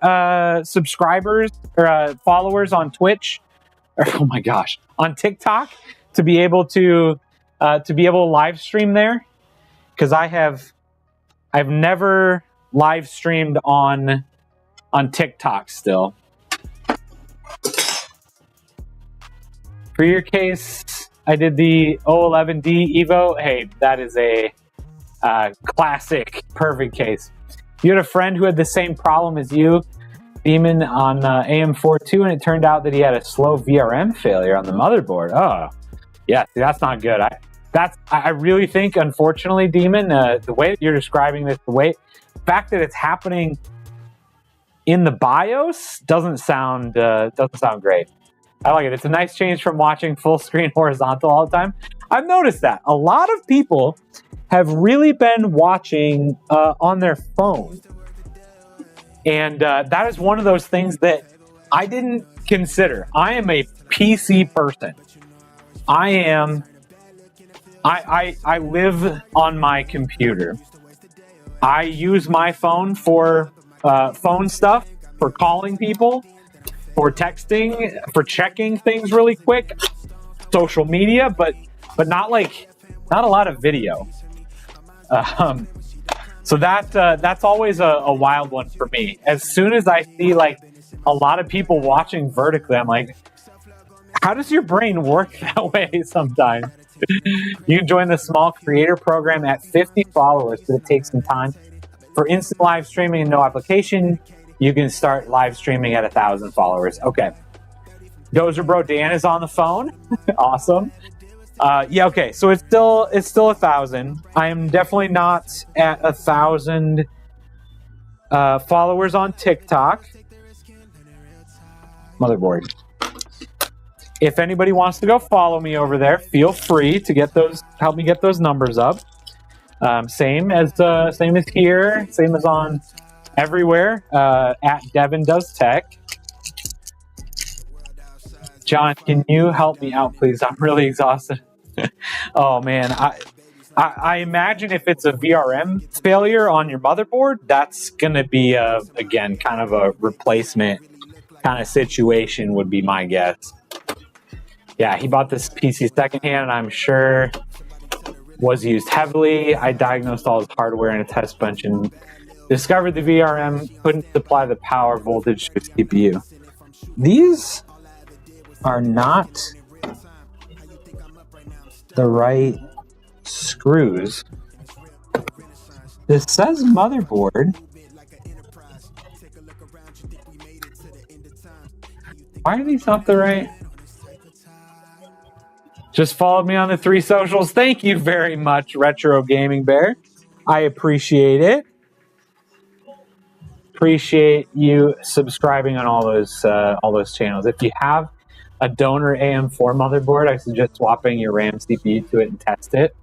subscribers or followers on Twitch? Oh my gosh, on TikTok, to be able to live stream there? Because I've never live streamed on TikTok still. For your case, I did the 011D Evo. Hey, that is a classic, perfect case. You had a friend who had the same problem as you, Demon, on AM42, and it turned out that he had a slow VRM failure on the motherboard. Oh, yeah, see, that's not good. I really think, unfortunately, Demon, the way that you're describing this, the fact that it's happening in the BIOS doesn't sound great. I like it. It's a nice change from watching full screen horizontal all the time. I've noticed that a lot of people have really been watching on their phone. And that is one of those things that I didn't consider. I am a PC person. I live on my computer. I use my phone for phone stuff, for calling people, for texting, for checking things really quick, social media, but not a lot of video. So that's always a wild one for me. As soon as I see like a lot of people watching vertically, I'm like, how does your brain work that way sometimes? You can join the small creator program at 50 followers, but it takes some time. For instant live streaming and no application, you can start live streaming at 1,000 followers. Okay. Dozer Bro Dan is on the phone. Awesome. Yeah, okay. So it's still 1,000. I am definitely not at 1,000 followers on TikTok. Motherboard. If anybody wants to go follow me over there, feel free to help me get those numbers up. Same as here, same as on everywhere. At Devin Does Tech. John, can you help me out, please? I'm really exhausted. Oh man, I imagine if it's a VRM failure on your motherboard, that's gonna be again kind of a replacement kind of situation would be my guess. Yeah, he bought this PC secondhand, and I'm sure was used heavily. I diagnosed all his hardware in a test bench and discovered the VRM couldn't supply the power voltage to his CPU. These are not the right screws. This says motherboard. Why are these not the right? Just followed me on the 3 socials. Thank you very much, Retro Gaming Bear. I appreciate it. Appreciate you subscribing on all those channels. If you have a donor AM4 motherboard, I suggest swapping your RAM CPU to it and test it.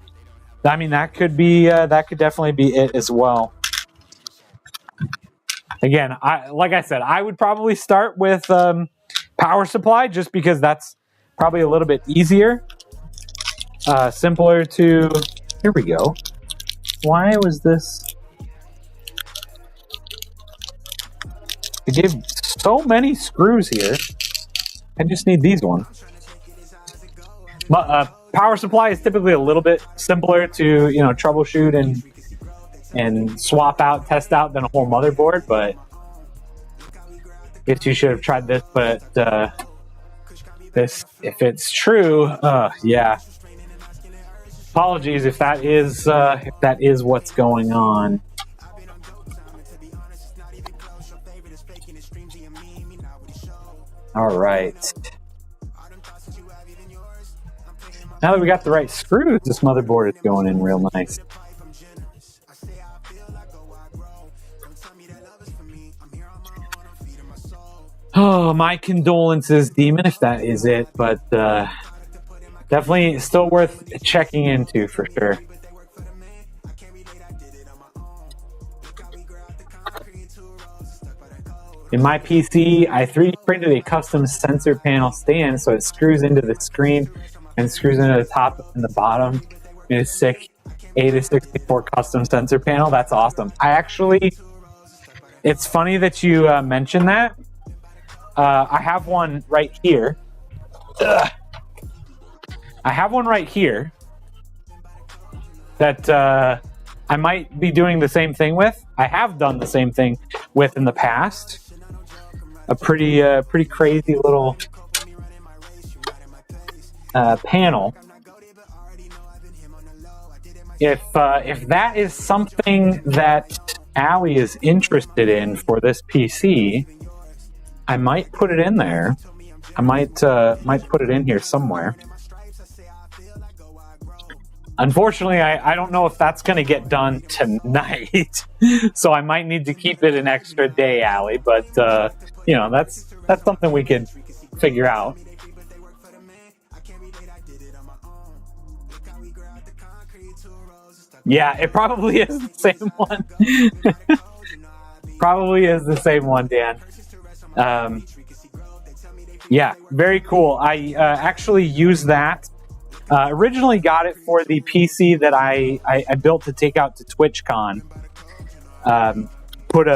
I mean, that could definitely be it as well. Again, like I said, I would probably start with power supply just because that's probably a little bit easier. Simpler to... Here we go. Why was this... They gave so many screws here. I just need these ones. But power supply is typically a little bit simpler to troubleshoot and swap out, test out than a whole motherboard. But I guess you should have tried this. But this, if it's true, yeah. Apologies if that is what's going on. All right. Now that we got the right screws, this motherboard is going in real nice. Oh, my condolences, Demon, if that is it, but definitely still worth checking into for sure. In my PC, I 3D printed a custom sensor panel stand so it screws into the screen and screws into the top and the bottom in a sick AIDA64 custom sensor panel. That's awesome. It's funny that you mentioned that. I have one right here. Ugh. I have one right here that I might be doing the same thing with. I have done the same thing with in the past. A pretty crazy little panel. If that is something that Allie is interested in for this PC, I might put it in there. I might put it in here somewhere. Unfortunately, I don't know if that's going to get done tonight, so I might need to keep it an extra day, Allie. But you know, that's something we could figure out. Yeah, it probably is the same one. Probably is the same one, Dan. Yeah, very cool. I actually used that. Originally got it for the PC that I built to take out to TwitchCon. Put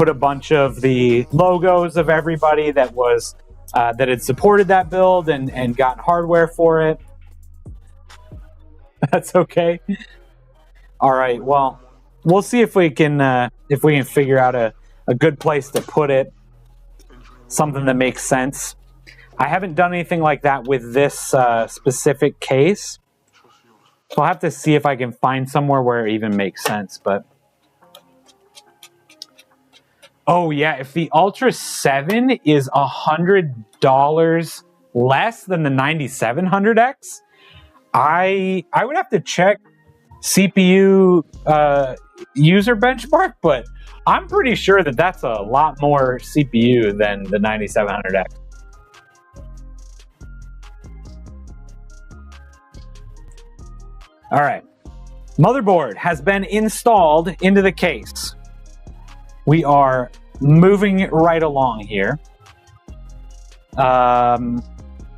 a bunch of the logos of everybody that was that had supported that build and gotten hardware for it. That's okay. All right. Well, we'll see if we can figure out a good place to put it. Something that makes sense. I haven't done anything like that with this specific case, so I'll have to see if I can find somewhere where it even makes sense. But oh yeah, if the Ultra 7 is $100 less than the 9700X, I would have to check CPU user benchmark, but I'm pretty sure that that's a lot more CPU than the 9700X. All right, motherboard has been installed into the case. We are moving right along here.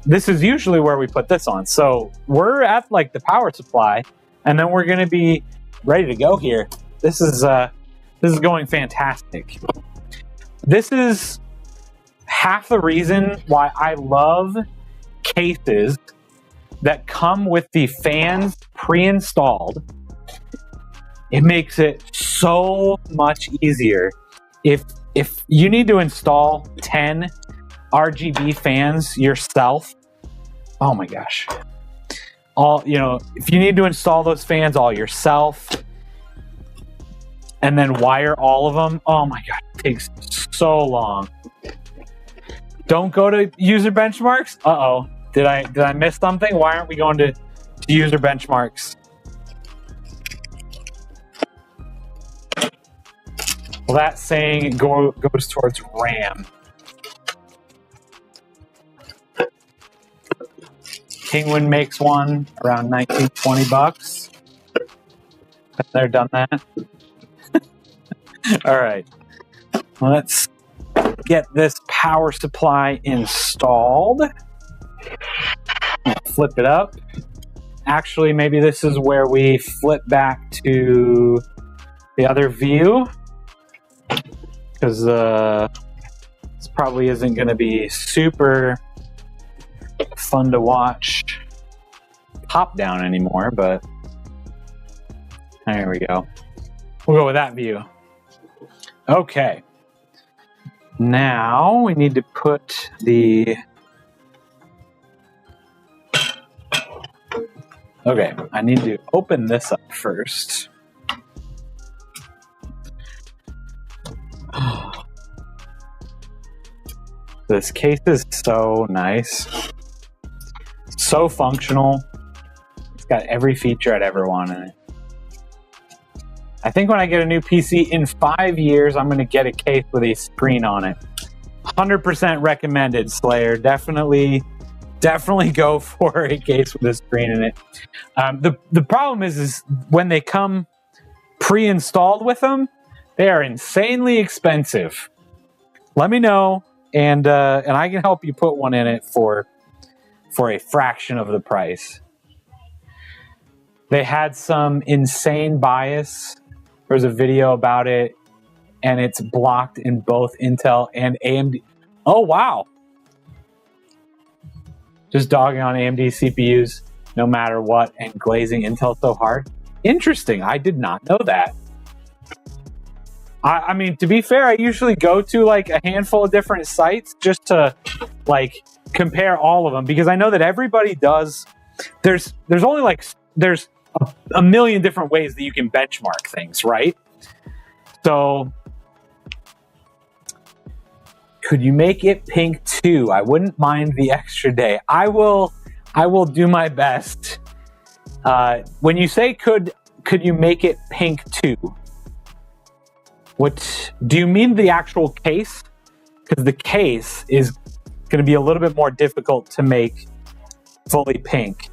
This is usually where we put this on. So we're at like the power supply, and then we're going to be ready to go here. This is going fantastic. This is half the reason why I love cases that come with the fans pre-installed. It makes it so much easier. If you need to install 10 RGB fans yourself, oh my gosh. If you need to install those fans all yourself and then wire all of them, oh my god, it takes so long. Don't go to user benchmarks. Uh-oh. Did I miss something? Why aren't we going to user benchmarks? Well, that saying goes towards RAM. Kingwin makes one around $19-20. They're done that. All right. Let's get this power supply installed. Flip it up. Actually, maybe this is where we flip back to the other view, because this probably isn't going to be super fun to watch top down anymore, but there we go. We'll go with that view. Okay. Now we need to put the... Okay, I need to open this up first. This case is so nice. So functional. It's got every feature I'd ever want in it. I think when I get a new PC in 5 years, I'm going to get a case with a screen on it. 100% recommended, Slayer. Definitely go for a case with a screen in it. The problem is when they come pre-installed with them, they are insanely expensive. Let me know, and I can help you put one in it for a fraction of the price. They had some insane bias. There was a video about it, and it's blocked in both Intel and AMD. Oh, wow. Just dogging on AMD CPUs no matter what and glazing Intel so hard. Interesting. I did not know that. I mean, to be fair, I usually go to like a handful of different sites just to like compare all of them, because I know that everybody does. There's only like there's a million different ways that you can benchmark things, right? So could you make it pink too? I wouldn't mind the extra day. I will do my best. When you say could you make it pink too? What do you mean, the actual case? Because the case is going to be a little bit more difficult to make fully pink.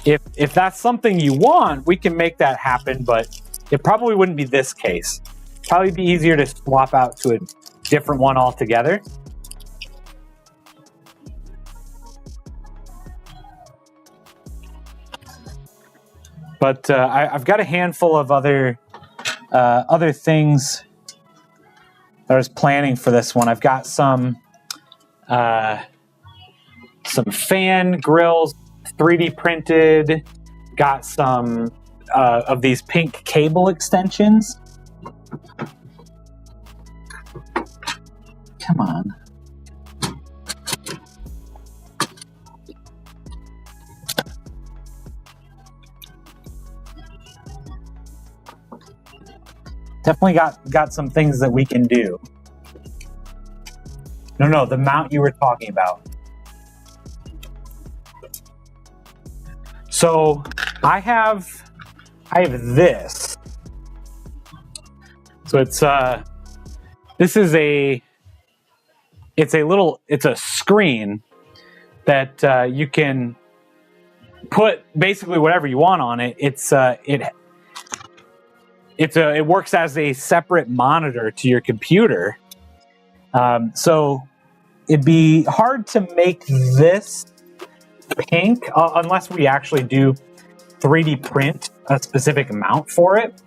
If that's something you want, we can make that happen, but it probably wouldn't be this case. Probably be easier to swap out to a different one altogether. But I've got a handful of other things that I was planning for this one. I've got some fan grills, 3D printed. Got some of these pink cable extensions. Come on. Definitely got some things that we can do. No, the mount you were talking about. So I have this. So it's a screen that you can put basically whatever you want on it. It works as a separate monitor to your computer. So it'd be hard to make this pink unless we actually do 3D print a specific mount for it.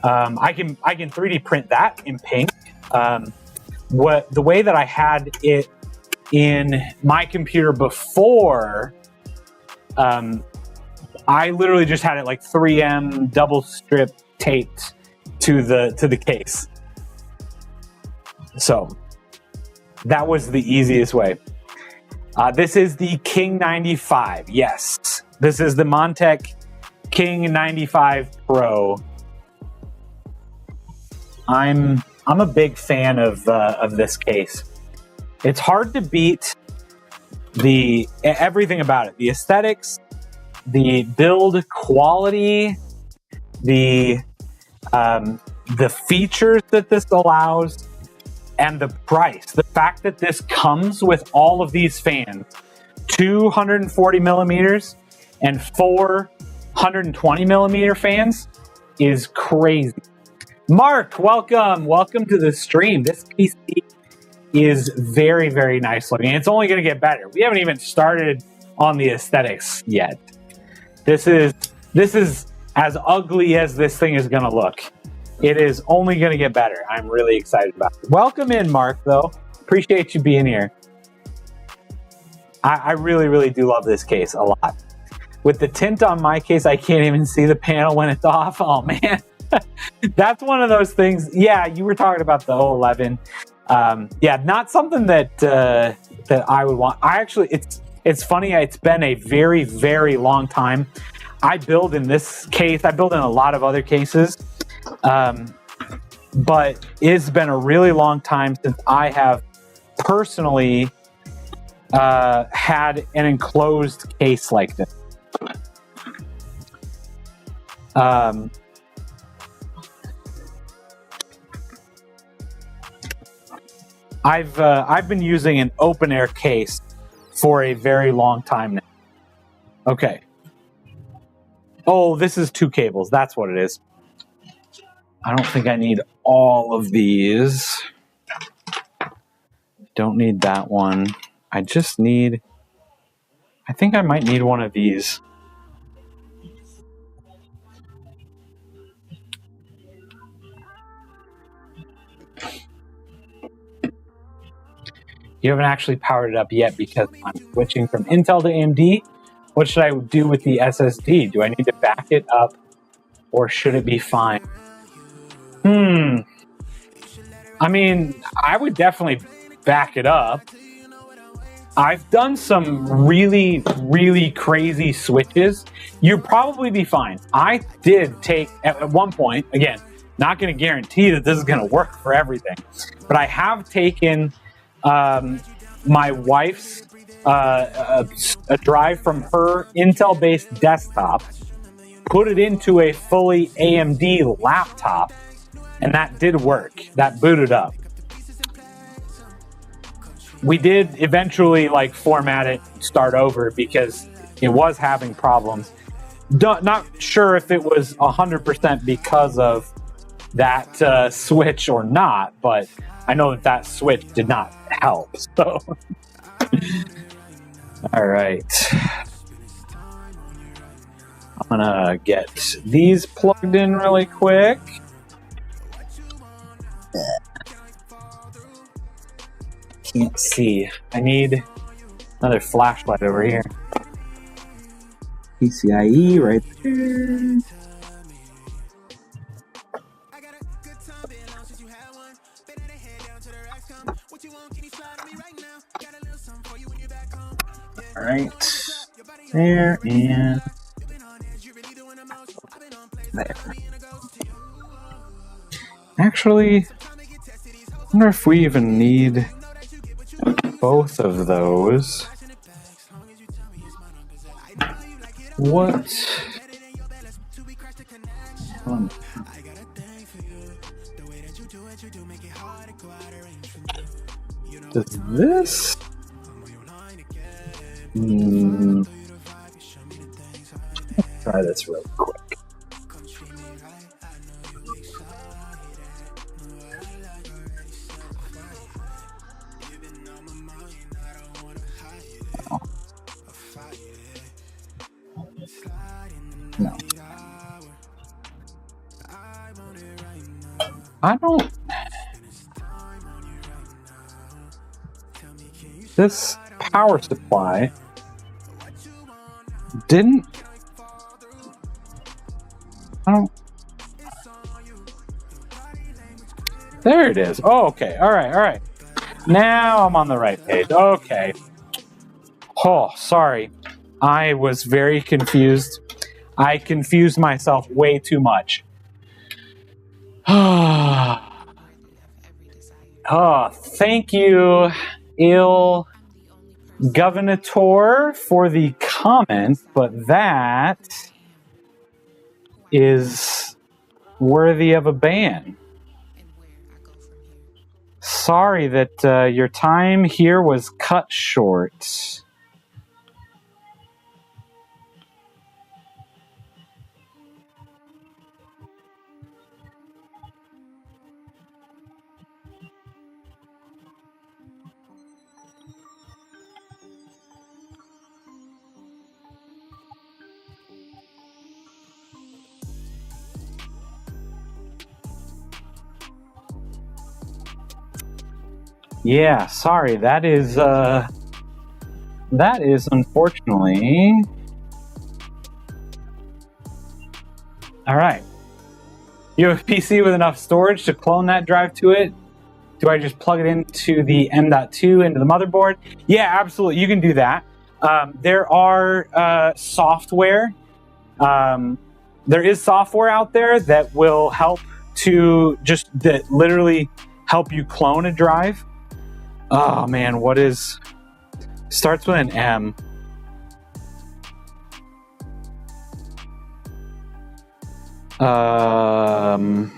I can 3D print that in pink. The way that I had it in my computer before, I literally just had it like 3M double strip taped to the case. So that was the easiest way. This is the King 95. Yes, this is the Montech King 95 Pro. I'm a big fan of this case. It's hard to beat everything about it. The aesthetics, the build quality, the features that this allows, and the price. The fact that this comes with all of these fans, 240 millimeters and 420 millimeter fans, is crazy. Mark, welcome to the stream. This PC is very, very nice looking. It's only going to get better. We haven't even started on the aesthetics yet. This is as ugly as this thing is going to look. It is only going to get better. I'm really excited about it. Welcome in, Mark, though. Appreciate you being here. I really, really do love this case a lot. With the tint on my case, I can't even see the panel when it's off. Oh, man. That's one of those things. Yeah, you were talking about the 011. Yeah, not something that I would want. It's funny. It's been a very, very long time. I build in this case. I build in a lot of other cases. But it's been a really long time since I have personally had an enclosed case like this. I've been using an open air case for a very long time now. Okay. Oh, this is 2 cables. That's what it is. I don't think I need all of these. Don't need that one. I think I might need one of these. You haven't actually powered it up yet because I'm switching from Intel to AMD. What should I do with the SSD? Do I need to back it up or should it be fine? I mean, I would definitely back it up. I've done some really, really crazy switches. You'd probably be fine. I did take, at one point, again, not going to guarantee that this is going to work for everything, but I have taken my wife's a drive from her Intel-based desktop, put it into a fully AMD laptop, and that did work. That booted up. We did eventually format it, start over, because it was having problems. Not sure if it was 100% because of that switch or not, but I know that switch did not help. So, all right. I'm gonna get these plugged in really quick. Can't see. I need another flashlight over here. PCIe right there. All right. There and there. Actually, I wonder if we even need both of those. What? Does this? Let's try this real quick. No. I don't. This power supply didn't. I don't. There it is. Oh, okay. All right. All right. Now I'm on the right page. Okay. Oh, sorry. I was very confused. I confused myself way too much. Oh, thank you, Il Governator, for the comment, but that is worthy of a ban. Sorry that your time here was cut short. Yeah, sorry. That is unfortunately. All right. You have a PC with enough storage to clone that drive to it? Do I just plug it into the M.2 into the motherboard? Yeah, absolutely. You can do that. There are software. There is software out there that will help to literally help you clone a drive. Oh man, what is starts with an M? Macrium.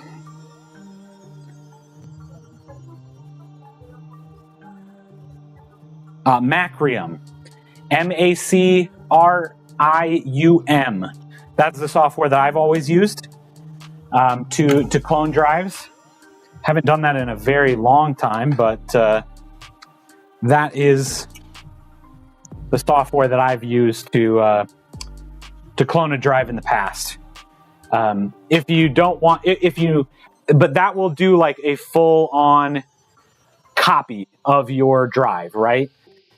Macrium. That's the software that I've always used to clone drives. Haven't done that in a very long time, but that is the software that I've used to clone a drive in the past. If you don't want, but that will do like a full-on copy of your drive, right?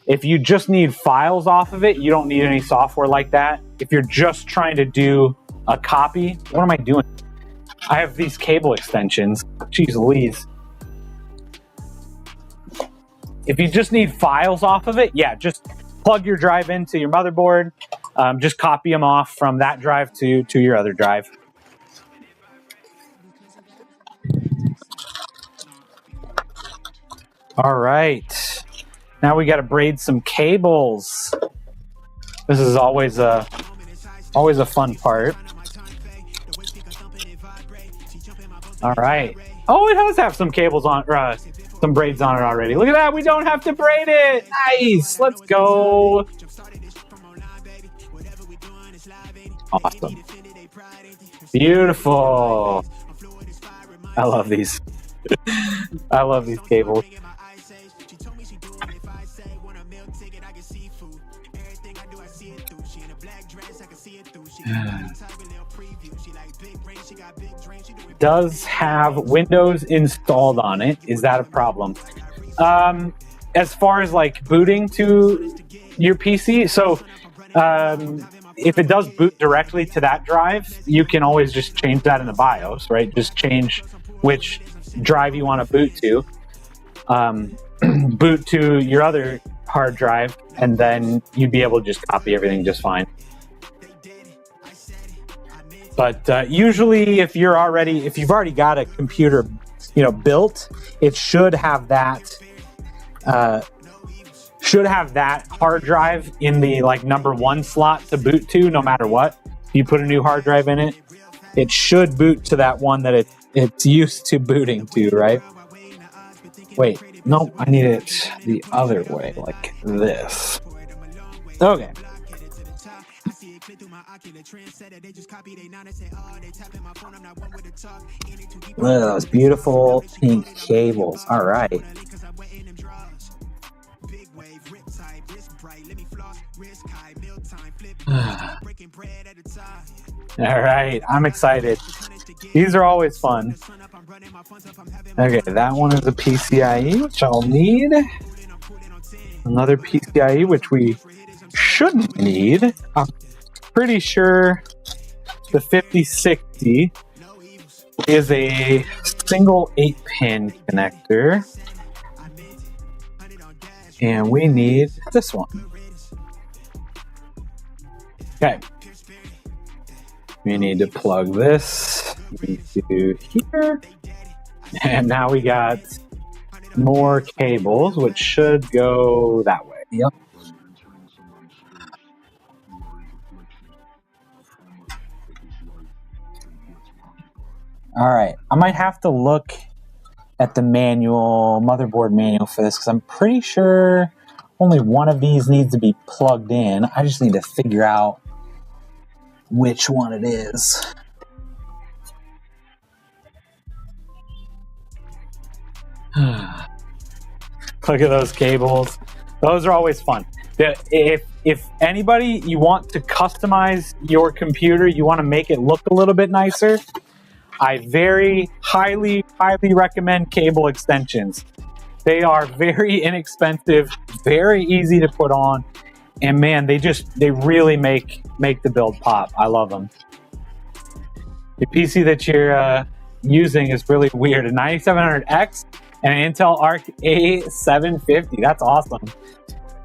If you just need files off of it, you don't need any software like that. If you're just trying to do a copy. What am I doing? I have these cable extensions. Jeez Louise. If you just need files off of it, yeah, just plug your drive into your motherboard. Just copy them off from that drive to your other drive. All right. Now we got to braid some cables. This is always a fun part. All right. Oh, it does have some cables on, some braids on it already. Look at that. We don't have to braid it. Nice. Let's go. Awesome. Beautiful. I love these. I love these cables. Does have Windows installed on it. Is that a problem? As far as like booting to your PC, so if it does boot directly to that drive, you can always just change that in the BIOS, right? Just change which drive you want to boot to. Boot to your other hard drive, and then you'd be able to just copy everything just fine. But usually, if you've already got a computer, built, it should have that hard drive in the number 1 slot to boot to, no matter what. If you put a new hard drive in it, it should boot to that one that it's used to booting to, right? Wait, no, I need it the other way, like this. Okay. Look at those beautiful pink cables. All right. All right, I'm excited. These are always fun. Okay, that one is a PCIe, which I'll need. Another PCIe, which we shouldn't need. I'm pretty sure the 5060 is a single 8-pin connector. And we need this one. Okay. We need to plug this into here. And now we got more cables, which should go that way. Yep. All right. I might have to look at the motherboard manual for this, because I'm pretty sure only one of these needs to be plugged in. I just need to figure out which one it is. Look at those cables. Those are always fun. If anybody, you want to customize your computer, you want to make it look a little bit nicer, I very highly recommend cable extensions. They are very inexpensive, very easy to put on, and man, they really make the build pop. I love them. The PC that you're using is really weird. A 9700X and an Intel Arc A750. That's awesome.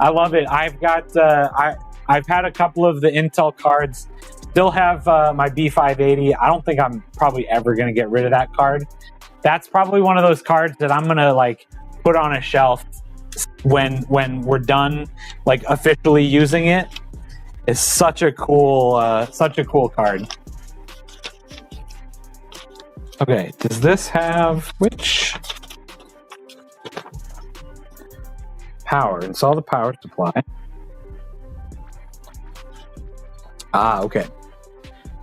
I love it. I've got I've had a couple of the Intel cards. Still have my B580. I don't think I'm probably ever going to get rid of that card. That's probably one of those cards that I'm going to put on a shelf when we're done officially using it. It's such a cool card. Okay, does this have which power? Install the power supply. Okay.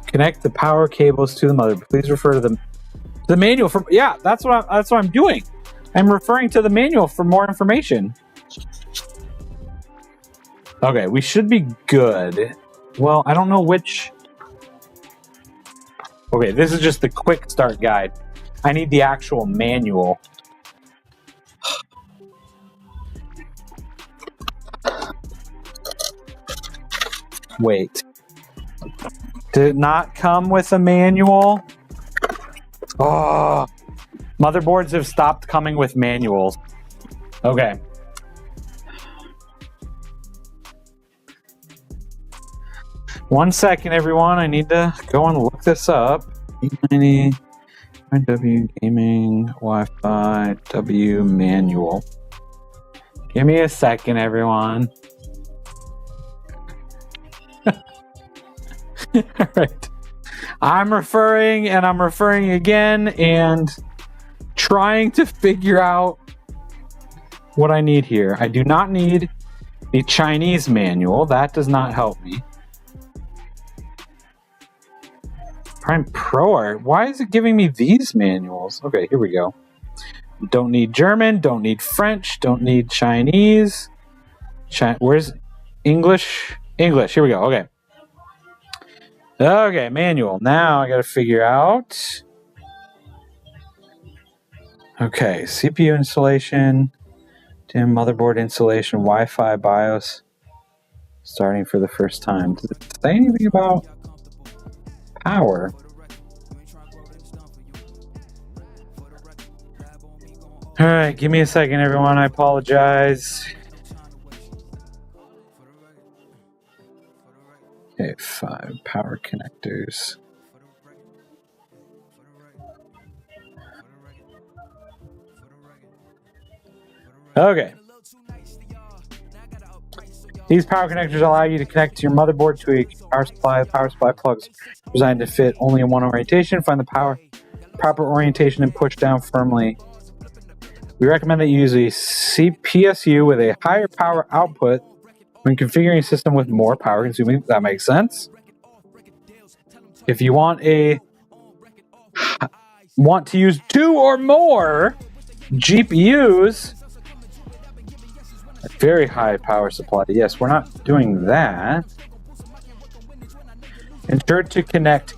Connect the power cables to the motherboard. Please refer to the manual for. Yeah, that's what I'm doing. I'm referring to the manual for more information. Okay, we should be good. Well, I don't know which. Okay, this is just the quick start guide. I need the actual manual. Wait. Did it not come with a manual? Oh, motherboards have stopped coming with manuals. Okay. One second, everyone. I need to go and look this up. 890 W Gaming Wi-Fi W manual. Give me a second, everyone. All right. I'm referring and I'm referring again and trying to figure out what I need here. I do not need a Chinese manual. That does not help me. Prime Pro Art. Why is it giving me these manuals? Okay, here we go. Don't need German. Don't need French. Don't need Chinese. Where's English? English. Here we go. Okay. Okay, manual. Now I got to figure out. Okay, CPU installation, DIMM motherboard installation, Wi-Fi BIOS, starting for the first time. Does it say anything about power? All right, give me a second, everyone. I apologize. Okay, 5 power connectors. Okay. These power connectors allow you to connect your motherboard to a power supply. The power supply plugs designed to fit only in one orientation. Find the proper orientation and push down firmly. We recommend that you use a PSU with a higher power output when configuring a system with more power consuming. That makes sense. If you want to use 2 or more GPUs, a very high power supply. Yes, we're not doing that. Ensure to connect.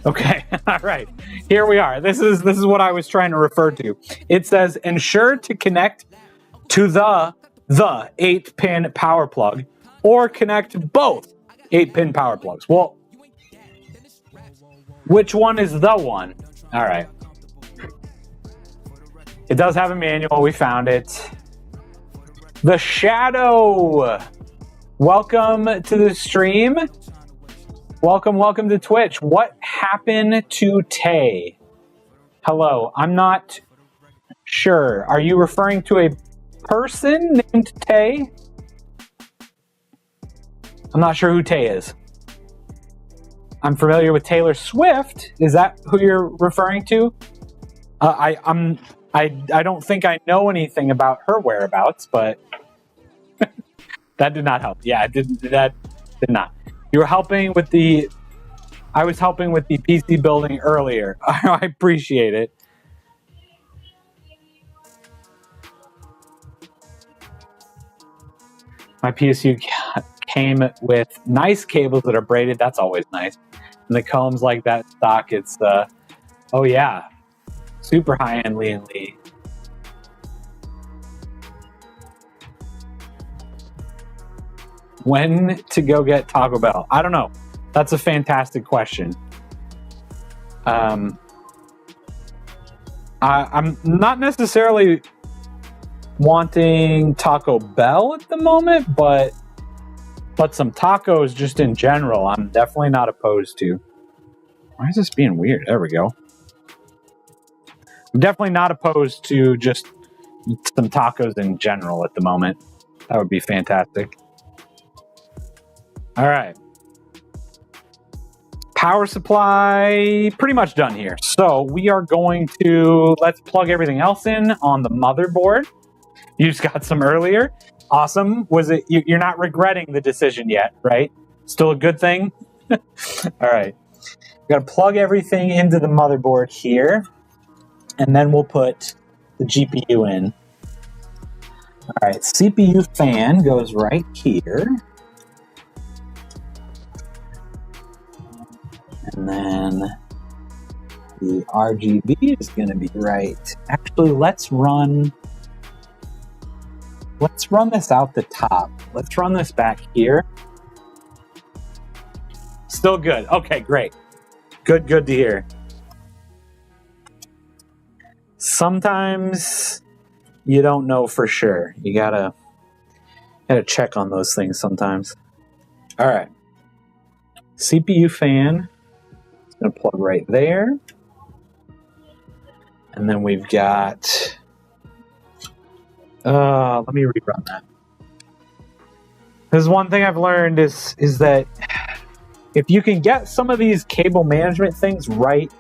Okay, all right. Here we are. This is what I was trying to refer to. It says ensure to connect to the 8-pin power plug or connect both 8-pin power plugs. Well, which one is the one? All right. It does have a manual. We found it. The Shadow. Welcome to the stream. Welcome to Twitch. What happened to Tay? Hello, I'm not sure. Are you referring to a person named Tay? I'm not sure who Tay is. I'm familiar with Taylor Swift. Is that who you're referring to? I don't think I know anything about her whereabouts, but that did not help. Yeah, that did not. You were helping with I was helping with the PC building earlier. I appreciate it. My PSU came with nice cables that are braided. That's always nice. And the combs like that stock, it's, oh yeah, super high-end Lee & Lee. When to go get Taco Bell? I don't know. That's a fantastic question. I'm not necessarily wanting Taco Bell at the moment, but some tacos just in general, I'm definitely not opposed to. Why is this being weird? There we go. I'm definitely not opposed to just some tacos in general at the moment. That would be fantastic. All right. Power supply, pretty much done here. So we are going to, let's plug everything else in on the motherboard. You just got some earlier. Awesome. Was it, you're not regretting the decision yet, right? Still a good thing? All right. We got to plug everything into the motherboard here. And then we'll put the GPU in. All right. CPU fan goes right here. And then the RGB is going to be right. Actually, let's run this out the top. Let's run this back here. still good. Okay, great. Good to hear. Sometimes you don't know for sure. You gotta check on those things sometimes. All right. CPU fan. It's gonna plug right there. And then we've got, let me rerun that. This is one thing I've learned is that if you can get some of these cable management things right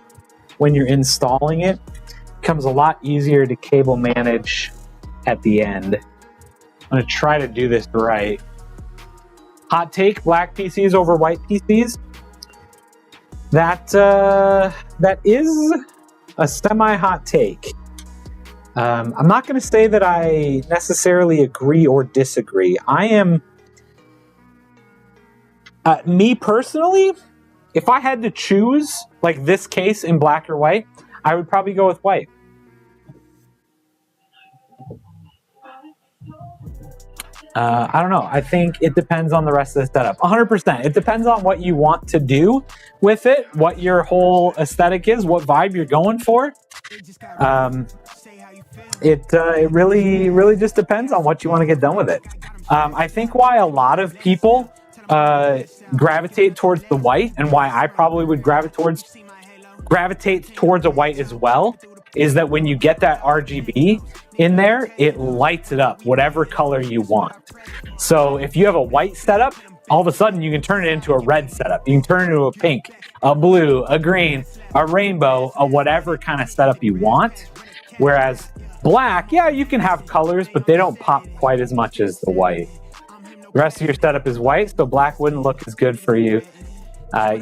when you're installing it, it becomes a lot easier to cable manage at the end. I'm going to try to do this right. Hot take, black PCs over white PCs. That is a semi-hot take. I'm not going to say that I necessarily agree or disagree. I am... me personally, if I had to choose, like this case in black or white, I would probably go with white. I don't know. I think it depends on the rest of the setup. 100%. It depends on what you want to do with it, what your whole aesthetic is, what vibe you're going for. It really just depends on what you want to get done with it. I think why a lot of people gravitate towards the white, and why I probably would gravitate towards a white as well, is that when you get that RGB in there, it lights it up whatever color you want. So if you have a white setup, all of a sudden you can turn it into a red setup. You can turn it into a pink, a blue, a green, a rainbow, a whatever kind of setup you want. Whereas black, yeah, you can have colors, but they don't pop quite as much as the white. The rest of your setup is white, so black wouldn't look as good for you.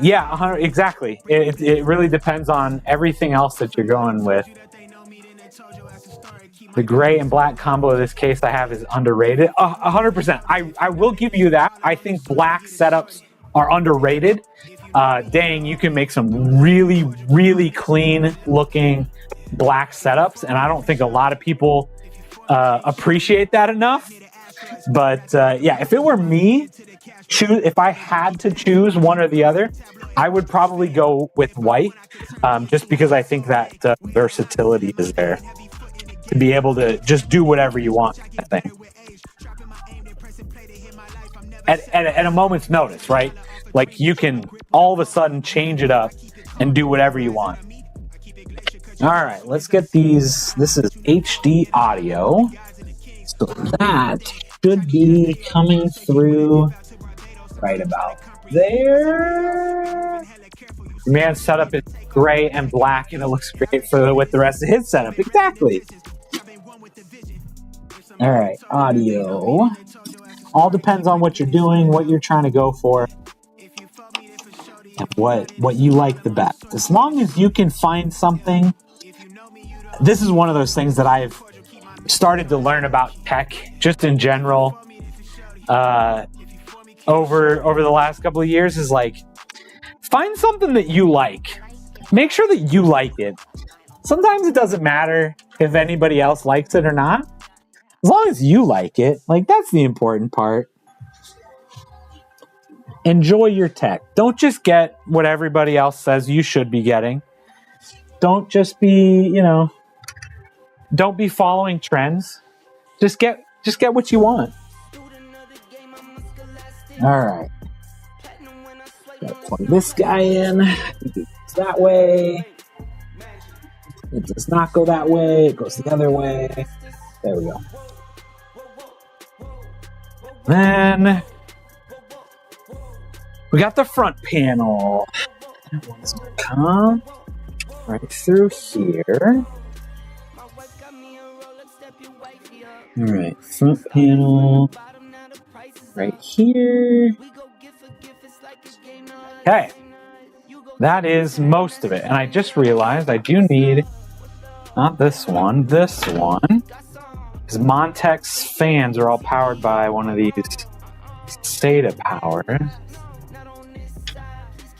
Yeah, exactly. It really depends on everything else that you're going with. The gray and black combo of this case I have is underrated. 100%. I will give you that. I think black setups are underrated. Dang, you can make some really, really clean looking black setups, and I don't think a lot of people appreciate that enough. But yeah, if it were me, if I had to choose one or the other, I would probably go with white, just because I think that versatility is there to be able to just do whatever you want, I think. At a moment's notice, right? Like you can all of a sudden change it up and do whatever you want. All right, let's get these. This is HD audio. So that should be coming through right about there. Your man's setup is gray and black, and it looks great with the rest of his setup. Exactly. All right, audio. All depends on what you're doing, what you're trying to go for, and what you like the best. As long as you can find something. This is one of those things that I've started to learn about tech, just in general, over the last couple of years, is like, find something that you like. Make sure that you like it. Sometimes it doesn't matter if anybody else likes it or not. As long as you like it, like, that's the important part. Enjoy your tech. Don't just get what everybody else says you should be getting. Don't just be, don't be following trends. Just get what you want. All right. Gotta plug this guy in. It goes that way. It does not go that way. It goes the other way. There we go. Then we got the front panel. That one's gonna come right through here. All right, front panel right here. Okay, that is most of it. And I just realized I do need, not this one, this one. Because Montex fans are all powered by one of these SATA powers.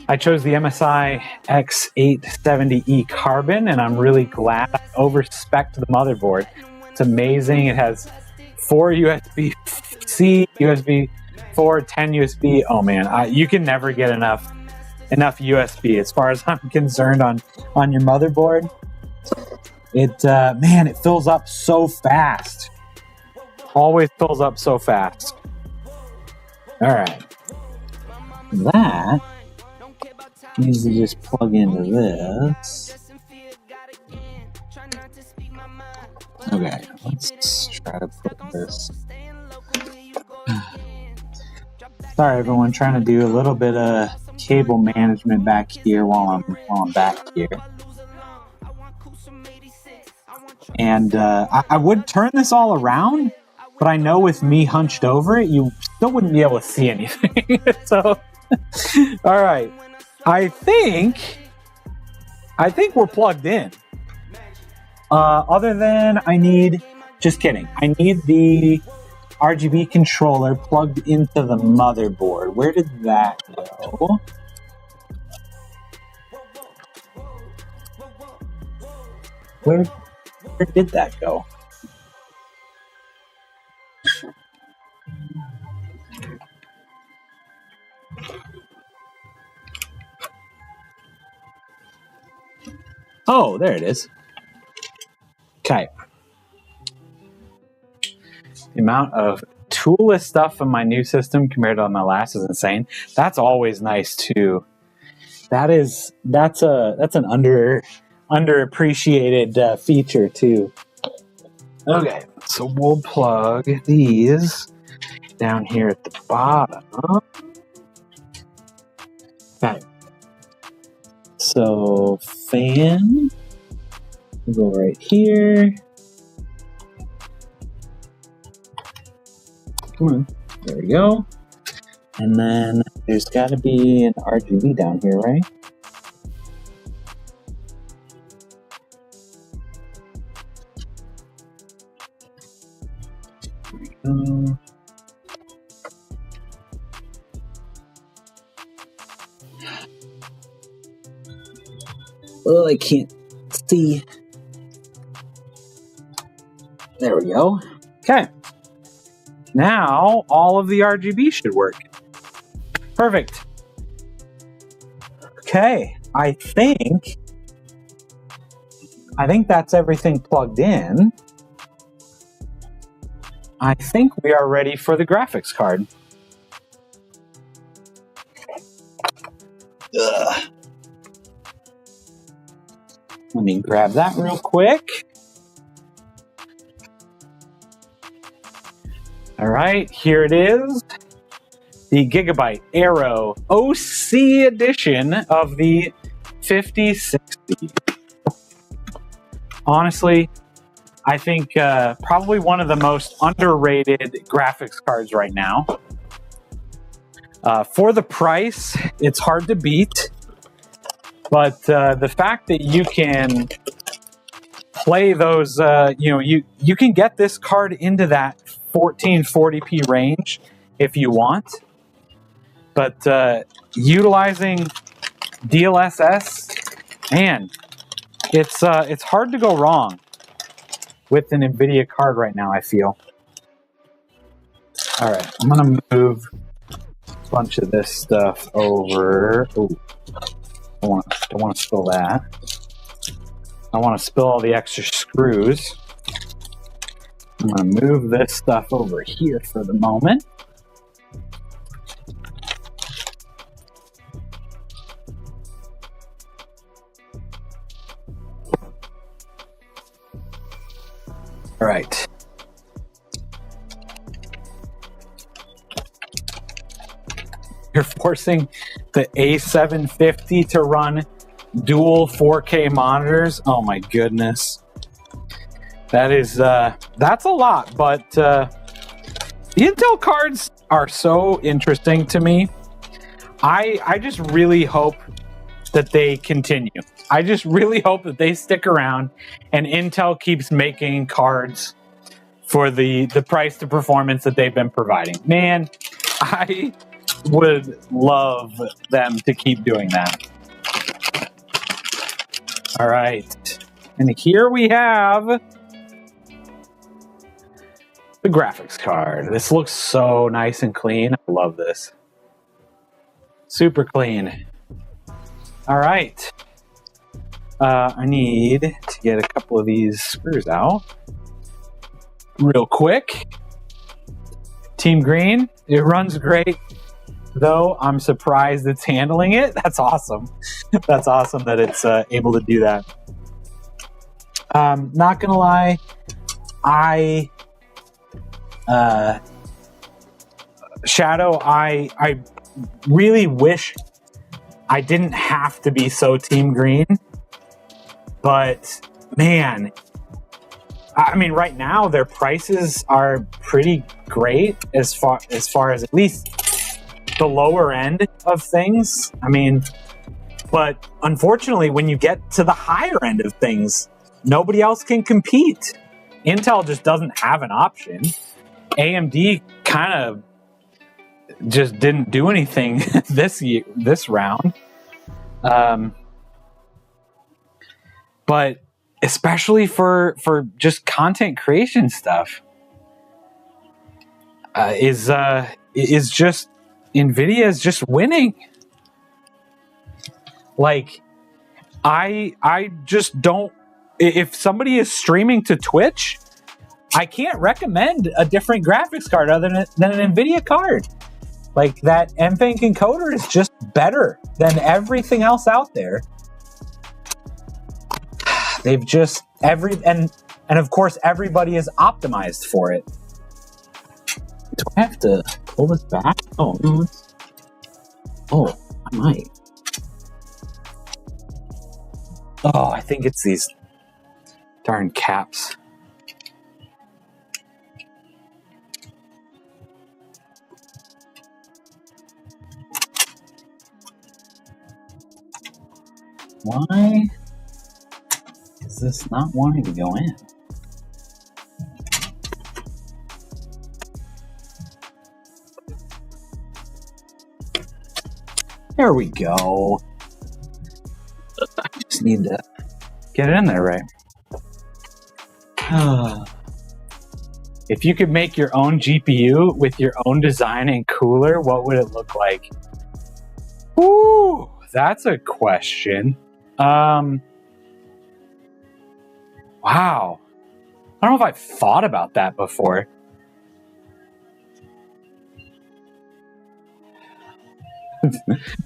I chose the MSI X870E Carbon, and I'm really glad. I overspec'd the motherboard. It's amazing. It has 4 USB-C, USB 4, 10 USB. Oh man, you can never get enough enough USB as far as I'm concerned on your motherboard. It man, it fills up so fast. Always fills up so fast. All right, that needs to just plug into this. Okay, let's try to put this. Sorry, everyone, trying to do a little bit of cable management back here while I'm back here. And I would turn this all around, but I know with me hunched over it, you still wouldn't be able to see anything. So, all right, I think we're plugged in. Other than just kidding. I need the RGB controller plugged into the motherboard. Where did that go? Where did that go? Oh, there it is. Okay. The amount of toolless stuff in my new system compared to my last is insane. That's always nice too. That's an underappreciated feature too. Okay, so we'll plug these down here at the bottom. Okay. So fan, we'll go right here. Come on, there we go. And then there's got to be an RGB down here, right? There we go. Oh, I can't see. There we go. Okay. Now all of the RGB should work. Perfect. Okay. I think that's everything plugged in. I think we are ready for the graphics card. Ugh. Let me grab that real quick. All right, here it is. The Gigabyte Aero OC edition of the 5060. Honestly, I think probably one of the most underrated graphics cards right now. For the price, it's hard to beat. But the fact that you can play those, you can get this card into that 1440p range if you want. But utilizing DLSS, man, it's hard to go wrong with an NVIDIA card right now, I feel. All right, I'm going to move a bunch of this stuff over. Ooh. Don't want to spill that. I want to spill all the extra screws. I'm going to move this stuff over here for the moment. All right. You're forcing the A750 to run dual 4K monitors. Oh my goodness. That's a lot, but the Intel cards are so interesting to me. I just really hope that they continue. I just really hope that they stick around and Intel keeps making cards for the price to performance that they've been providing. Man, I would love them to keep doing that. All right. And here we have the graphics card. This looks so nice and clean. I love this. Super clean. All right. I need to get a couple of these screws out real quick. Team Green, it runs great, though I'm surprised it's handling it. That's awesome. That's awesome that it's able to do that. Not gonna lie, Shadow, I really wish I didn't have to be so Team Green, but man, I mean, right now their prices are pretty great as far as at least the lower end of things. I mean, but unfortunately, when you get to the higher end of things, nobody else can compete. Intel just doesn't have an option. AMD kind of just didn't do anything this round. But especially for just content creation stuff, is just NVIDIA is just winning. Like, I just don't. If somebody is streaming to Twitch, I can't recommend a different graphics card other than an NVIDIA card. Like, that NVENC encoder is just better than everything else out there. They've just and of course everybody is optimized for it. Do I have to pull this back? Oh no. Oh, I might. Oh, I think it's these darn caps. Why is this not wanting to go in? There we go. I just need to get it in there right. If you could make your own GPU with your own design and cooler, what would it look like? Ooh, that's a question. Wow. I don't know if I've thought about that before.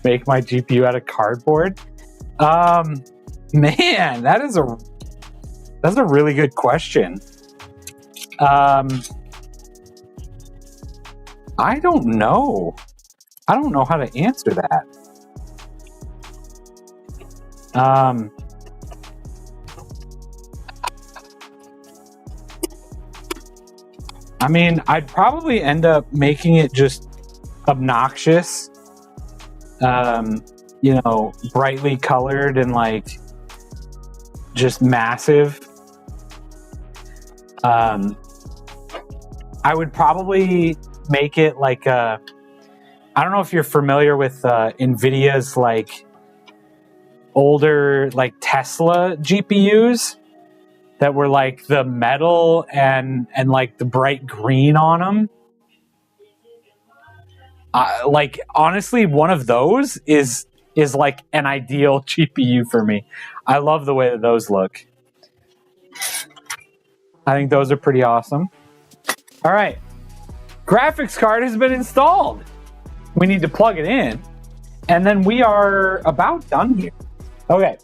Make my GPU out of cardboard? Man, that's a really good question. I don't know. I don't know how to answer that. I mean, I'd probably end up making it just obnoxious, you know, brightly colored and like just massive. I would probably make it like I don't know if you're familiar with NVIDIA's like older like Tesla GPUs that were like the metal and like the bright green on them. Like, honestly, one of those is like an ideal GPU for me. I love the way that those look. I think those are pretty awesome. All right. Graphics card has been installed. We need to plug it in. And then we are about done here. Okay.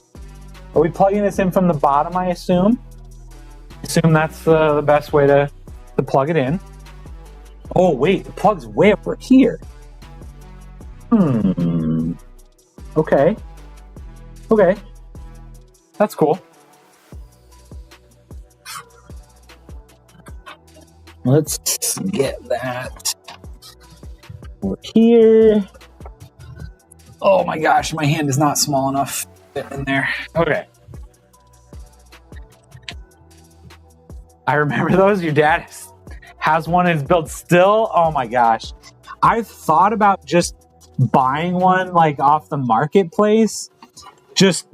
Are we plugging this in from the bottom, I assume? I assume that's the best way to plug it in. Oh, wait. The plug's way over here. Okay. Okay. That's cool. Let's get that over here. Oh my gosh, my hand is not small enough to fit in there. Okay. I remember those. Your dad has one in his build still. Oh my gosh. I've thought about just buying one like off the marketplace. Just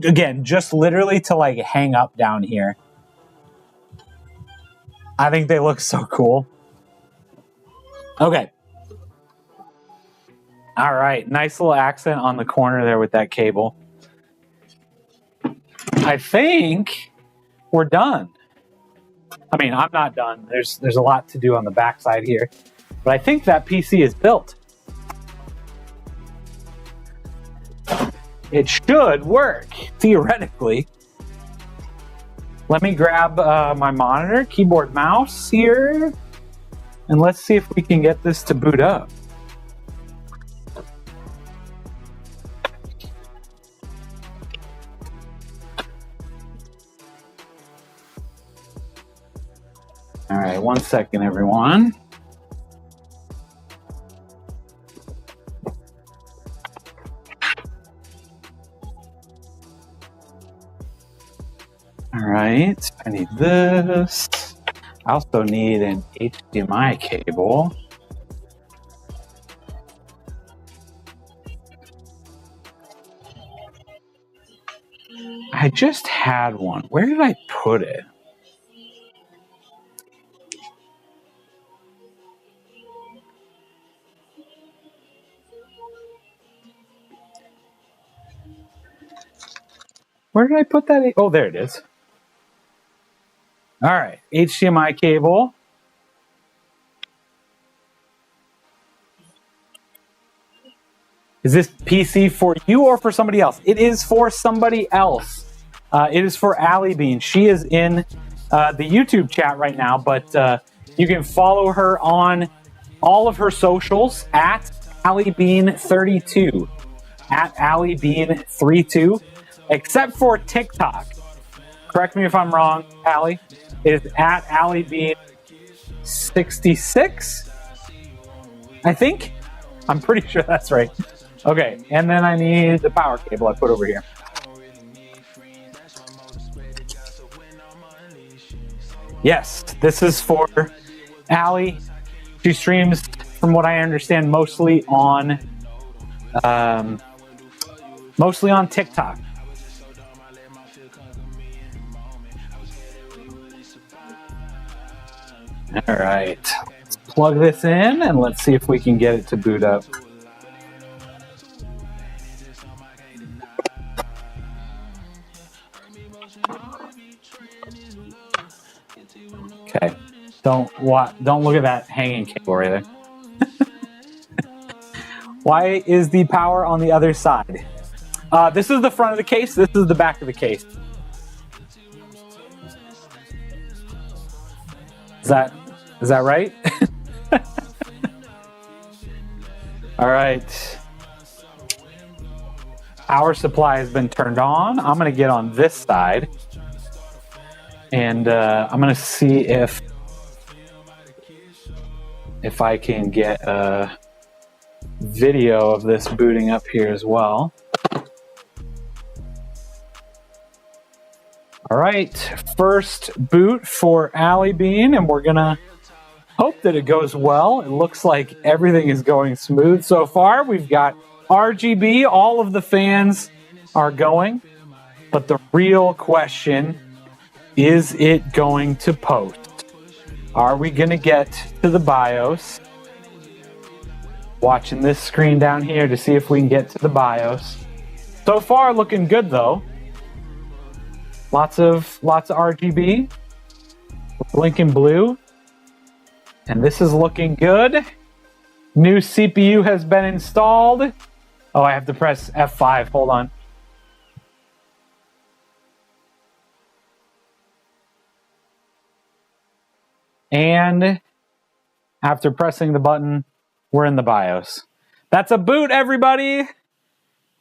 literally to like hang up down here. I think they look so cool. Okay. All right. Nice little accent on the corner there with that cable. I think we're done. I mean, I'm not done. There's a lot to do on the backside here. But I think that PC is built. It should work, theoretically. Let me grab my monitor, keyboard, mouse here, and let's see if we can get this to boot up. All right, 1 second, everyone. All right, I need this. I also need an HDMI cable. I just had one. Where did I put it? Where did I put that? Oh, there it is. All right, HDMI cable. Is this PC for you or for somebody else? It is for somebody else. It is for Allie Bean. She is in the YouTube chat right now, but you can follow her on all of her socials at AllieBean32. At AllieBean32, except for TikTok. Correct me if I'm wrong, Allie. It is at AllieBean66, I think. I'm pretty sure that's right. Okay, and then I need the power cable I put over here. Yes, this is for Allie. She streams, from what I understand, mostly on TikTok. All right, let's plug this in and let's see if we can get it to boot up. Okay, don't look at that hanging cable right there. Why is the power on the other side? This is the front of the case. This is the back of the case. Is that right? All right. Power supply has been turned on. I'm going to get on this side. And I'm going to see if I can get a video of this booting up here as well. All right, first boot for Allie Bean, and we're gonna hope that it goes well. It looks like everything is going smooth so far. We've got RGB, all of the fans are going, but the real question, is it going to post? Are we gonna get to the BIOS? Watching this screen down here to see if we can get to the BIOS. So far, looking good though. Lots of RGB, blinking blue, and this is looking good. New CPU has been installed. Oh, I have to press F5. Hold on. And after pressing the button, we're in the BIOS. That's a boot, everybody.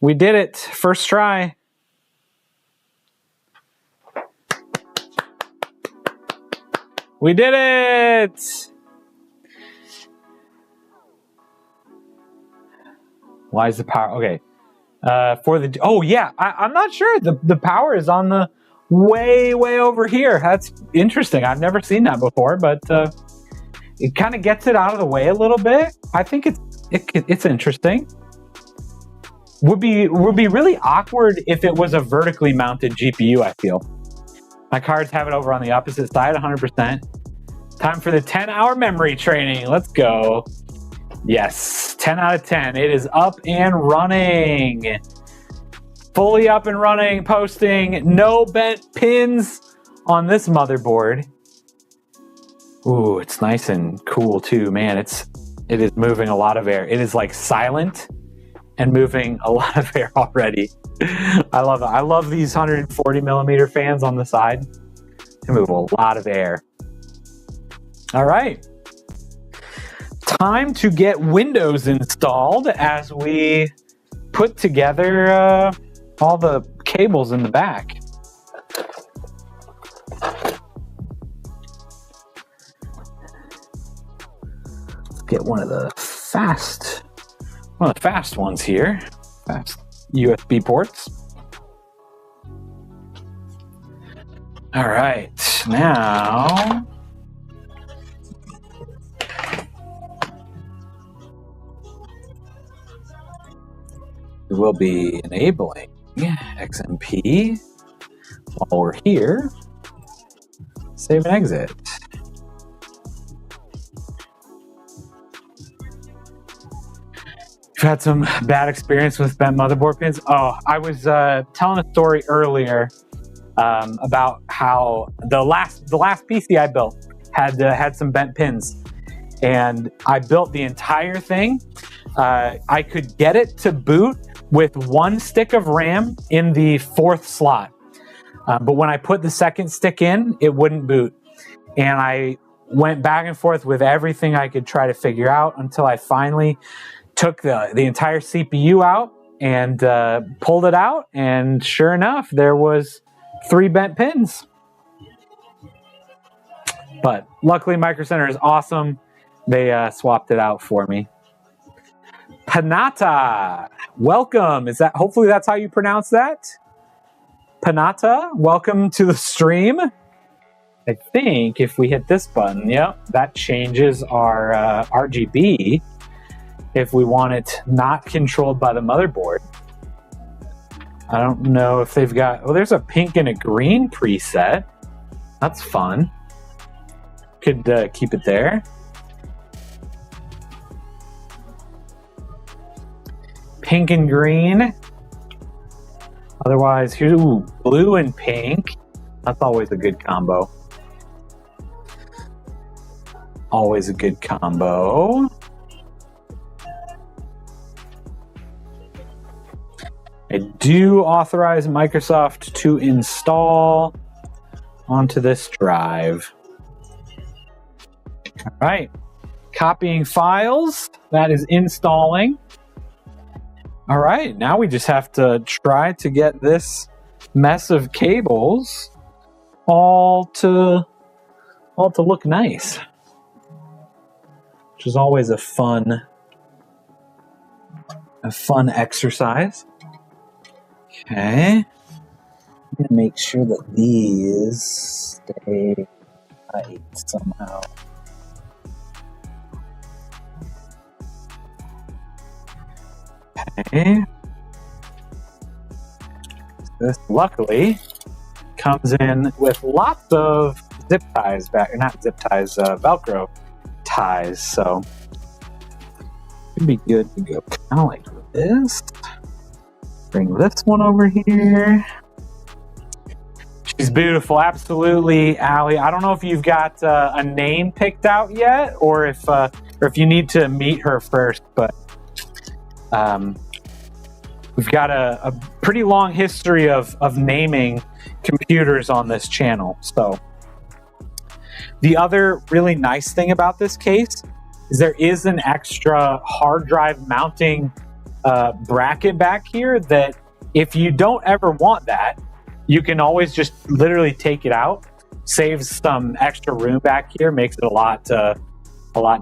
We did it. First try. We did it! Why is the power? Okay. Oh yeah, I'm not sure. The power is on the way over here. That's interesting. I've never seen that before, but it kind of gets it out of the way a little bit. I think it's interesting. Would be really awkward if it was a vertically mounted GPU, I feel. My cards have it over on the opposite side, 100%. Time for the 10-hour memory training. Let's go. Yes, 10 out of 10. It is up and running. fully up and running, posting no bent pins on this motherboard. Ooh, it's nice and cool too, man. It is moving a lot of air. It is like silent and moving a lot of air already. I love it. I love these 140 millimeter fans on the side. They move a lot of air. All right. Time to get Windows installed as we put together all the cables in the back. Let's get one of the fast ones here. Fast USB ports. All right, now we will be enabling XMP while we're here. Save and exit. You've had some bad experience with bent motherboard pins. Oh, I was telling a story earlier about how the last PC I built had some bent pins, and I built the entire thing. I could get it to boot with one stick of RAM in the fourth slot, but when I put the second stick in, it wouldn't boot, and I went back and forth with everything I could try to figure out until I finally took the entire CPU out and pulled it out, and sure enough, there was 3 bent pins. But luckily, Micro Center is awesome. They swapped it out for me. Panata, welcome. Hopefully that's how you pronounce that? Panata, welcome to the stream. I think if we hit this button, yep, that changes our RGB. If we want it not controlled by the motherboard. I don't know if they've got... Oh, there's a pink and a green preset. That's fun. Could keep it there. Pink and green. Otherwise, here's blue and pink. That's always a good combo. Always a good combo. I do authorize Microsoft to install onto this drive. All right, copying files. That is installing. All right, now we just have to try to get this mess of cables all to look nice, which is always a fun exercise. Okay, I'm gonna make sure that these stay tight somehow. Okay. This luckily comes in with lots of zip ties Velcro ties, so should be good to go. Kind of like this. Bring this one over here. She's beautiful, absolutely, Allie. I don't know if you've got a name picked out yet, or if you need to meet her first, but we've got a pretty long history of naming computers on this channel. So the other really nice thing about this case is there is an extra hard drive mounting bracket back here that if you don't ever want that, you can always just literally take it out. Saves some extra room back here, makes it a lot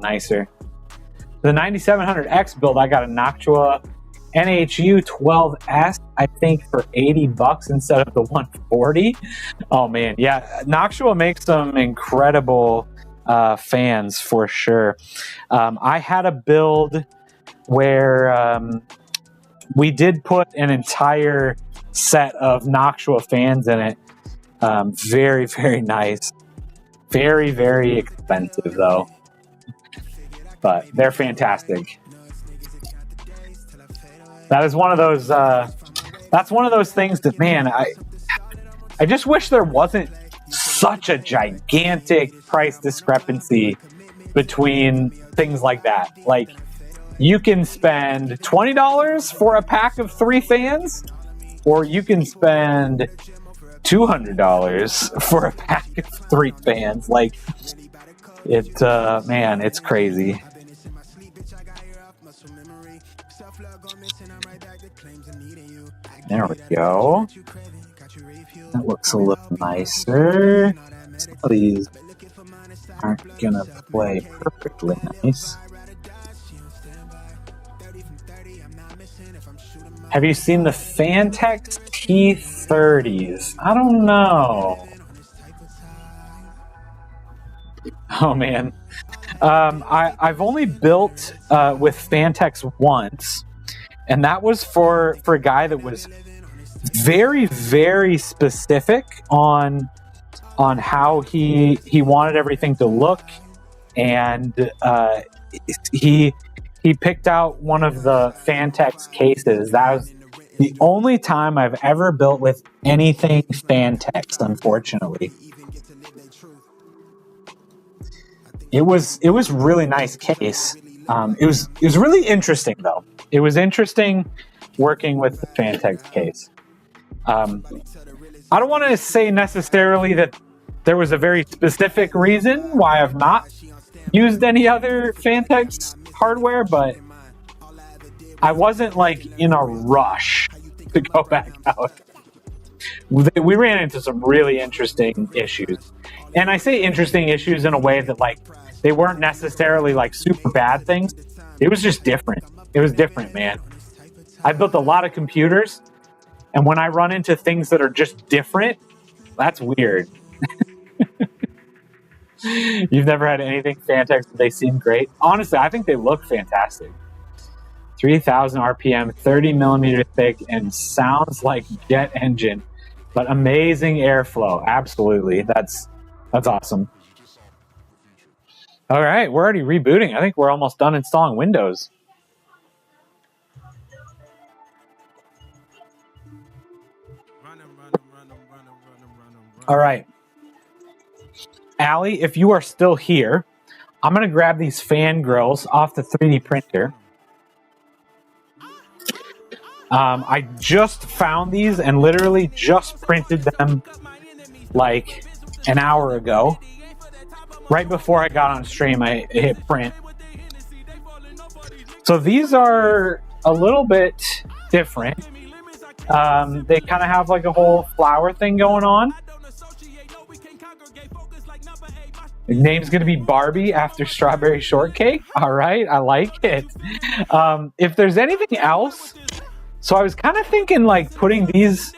nicer. The 9700X build, I got a Noctua NHU 12S, I think for $80 instead of the 140. Oh man, yeah, Noctua makes some incredible fans for sure. I had a build where we did put an entire set of Noctua fans in it. Very, very nice. Very, very expensive though. But they're fantastic. That is one of those that's one of those things that, man, I just wish there wasn't such a gigantic price discrepancy between things like that. Like, you can spend $20 for a pack of 3 fans, or you can spend $200 for a pack of 3 fans. Like, man, it's crazy. There we go. That looks a little nicer. Some of these aren't gonna play perfectly nice. Have you seen the Fantex T30s? I don't know. Oh man, I've only built with Fantex once, and that was for a guy that was very, very specific on how he wanted everything to look, and he picked out one of the Fantex cases. That was the only time I've ever built with anything Fantex, unfortunately. It was really nice case. It was really interesting though. It was interesting working with the Fantex case. I don't want to say necessarily that there was a very specific reason why I've not used any other Fantex hardware, but I wasn't like in a rush to go back out. We ran into some really interesting issues, and I say interesting issues in a way that, like, they weren't necessarily like super bad things. It was just different. It was different, man. I built a lot of computers, and when I run into things that are just different, that's weird. You've never had anything Fantex that they seem great? Honestly, I think they look fantastic. 3,000 RPM, 30 millimeter thick, and sounds like jet engine, but amazing airflow. Absolutely. That's awesome. All right, we're already rebooting. I think we're almost done installing Windows. All right. Allie, if you are still here, I'm going to grab these fan grills off the 3D printer. I just found these and literally just printed them like an hour ago. Right before I got on stream, I hit print. So these are a little bit different. They kind of have like a whole flower thing going on. The name's going to be Barbie after Strawberry Shortcake. All right, I like it. If there's anything else, so I was kind of thinking like putting these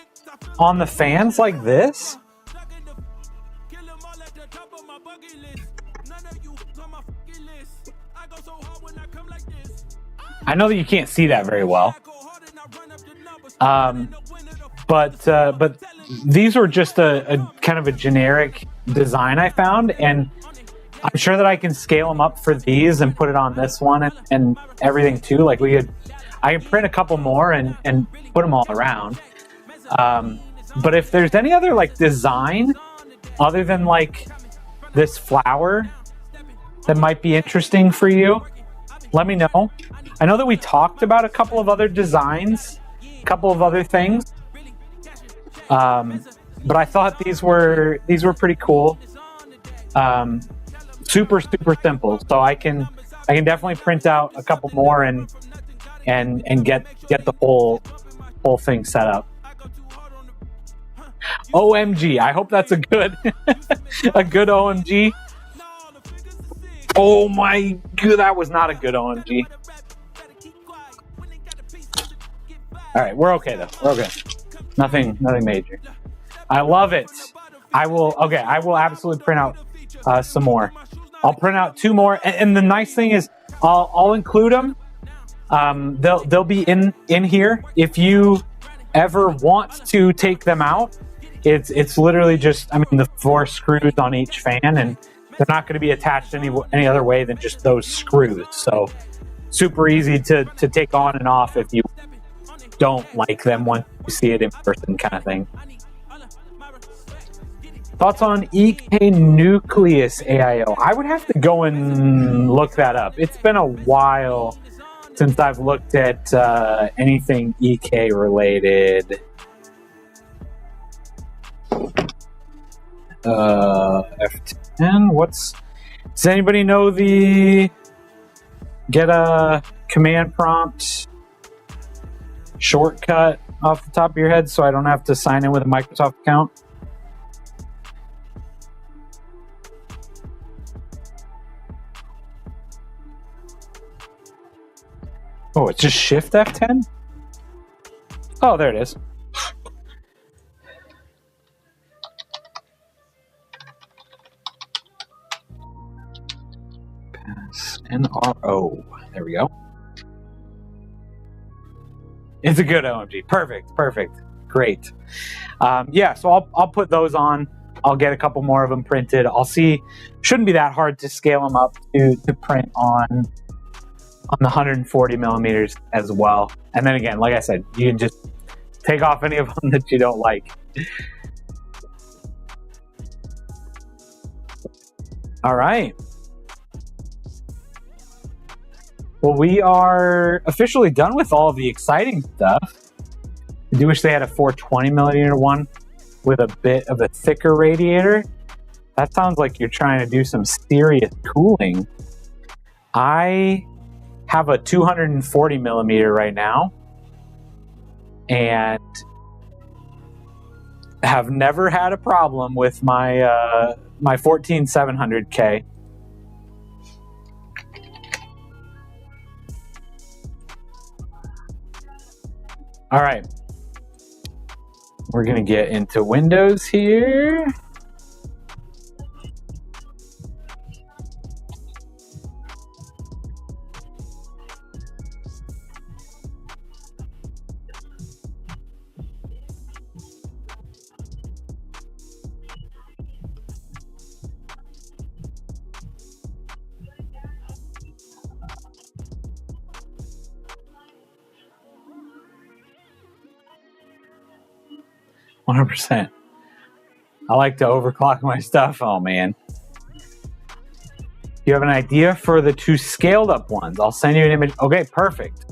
on the fans like this. I know that you can't see that very well. But these were just a kind of a generic design I found, and I'm sure that I can scale them up for these and put it on this one and everything too. Like I can print a couple more and put them all around. But if there's any other like design other than like this flower that might be interesting for you, let me know. I know that we talked about a couple of other designs, a couple of other things. But I thought these were pretty cool. Super simple. So I can definitely print out a couple more and get the whole thing set up. OMG. I hope that's a good a good OMG. Oh my god, that was not a good OMG. All right, we're okay though. We're okay. Nothing major. I love it. I will absolutely print out some more. I'll print out 2 more, and the nice thing is I'll include them. They'll be in here if you ever want to take them out. It's literally just, I mean, the 4 screws on each fan, and they're not going to be attached any other way than just those screws. So super easy to take on and off if you don't like them once you see it in person, kind of thing. Thoughts on EK Nucleus AIO? I would have to go and look that up. It's been a while since I've looked at anything EK related. F10. Does anybody know get a command prompt shortcut off the top of your head so I don't have to sign in with a Microsoft account? Oh, it's just Shift F10? Oh, there it is. Pass NRO. There we go. It's a good OMG. Perfect. Great. Yeah, so I'll put those on. I'll get a couple more of them printed. I'll see. Shouldn't be that hard to scale them up to print on the 140 millimeters as well. And then again, like I said, you can just take off any of them that you don't like. All right. Well, we are officially done with all of the exciting stuff. I do wish they had a 420 millimeter one with a bit of a thicker radiator. That sounds like you're trying to do some serious cooling. I have a 240 millimeter right now and have never had a problem with my my 14700K. All right, we're gonna get into Windows here. %. I like to overclock my stuff. Oh man. You have an idea for the two scaled up ones? I'll send you an image. Okay, perfect.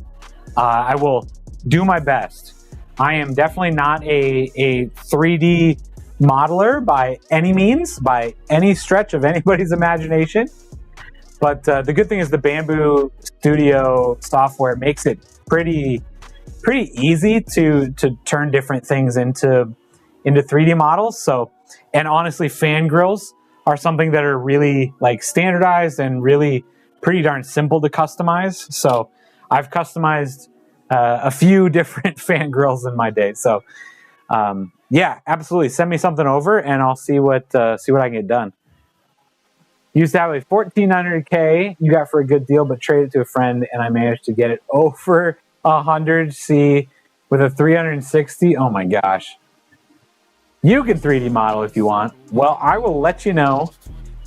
I will do my best. I am definitely not a 3D modeler by any means, by any stretch of anybody's imagination. But the good thing is the Bamboo Studio software makes it pretty easy to turn different things into 3D models. So, and honestly, fan grills are something that are really like standardized and really pretty darn simple to customize. So I've customized a few different fan grills in my day. So yeah, absolutely. Send me something over and I can get done. Used to have a 1400K you got for a good deal, but traded to a friend and I managed to get it over 100C with a 360. Oh my gosh. You can 3D model if you want. Well, I will let you know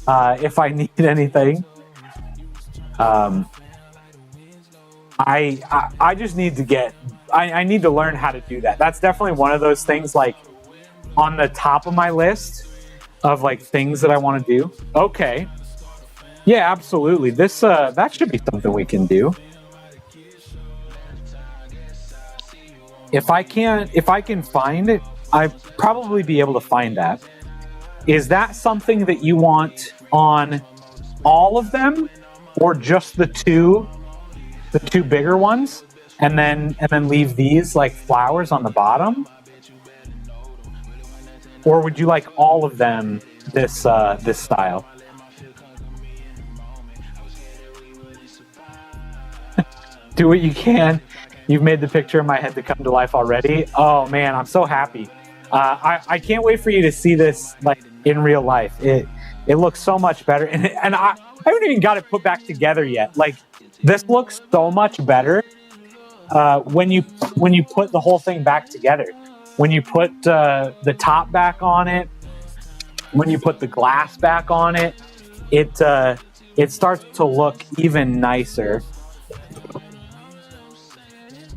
if I need anything. I just need to I need to learn how to do that. That's definitely one of those things like on the top of my list of like things that I want to do. Okay. Yeah, absolutely. This that should be something we can do. If I can find it, I'd probably be able to find that. Is that something that you want on all of them or just the two bigger ones and then leave these like flowers on the bottom? Or would you like all of them this style? Do what you can. You've made the picture in my head to come to life already. Oh man, I'm so happy. I can't wait for you to see this like in real life. It looks so much better, and I haven't even got it put back together yet. Like this looks so much better when you put the whole thing back together. When you put the top back on it, when you put the glass back on it, it starts to look even nicer.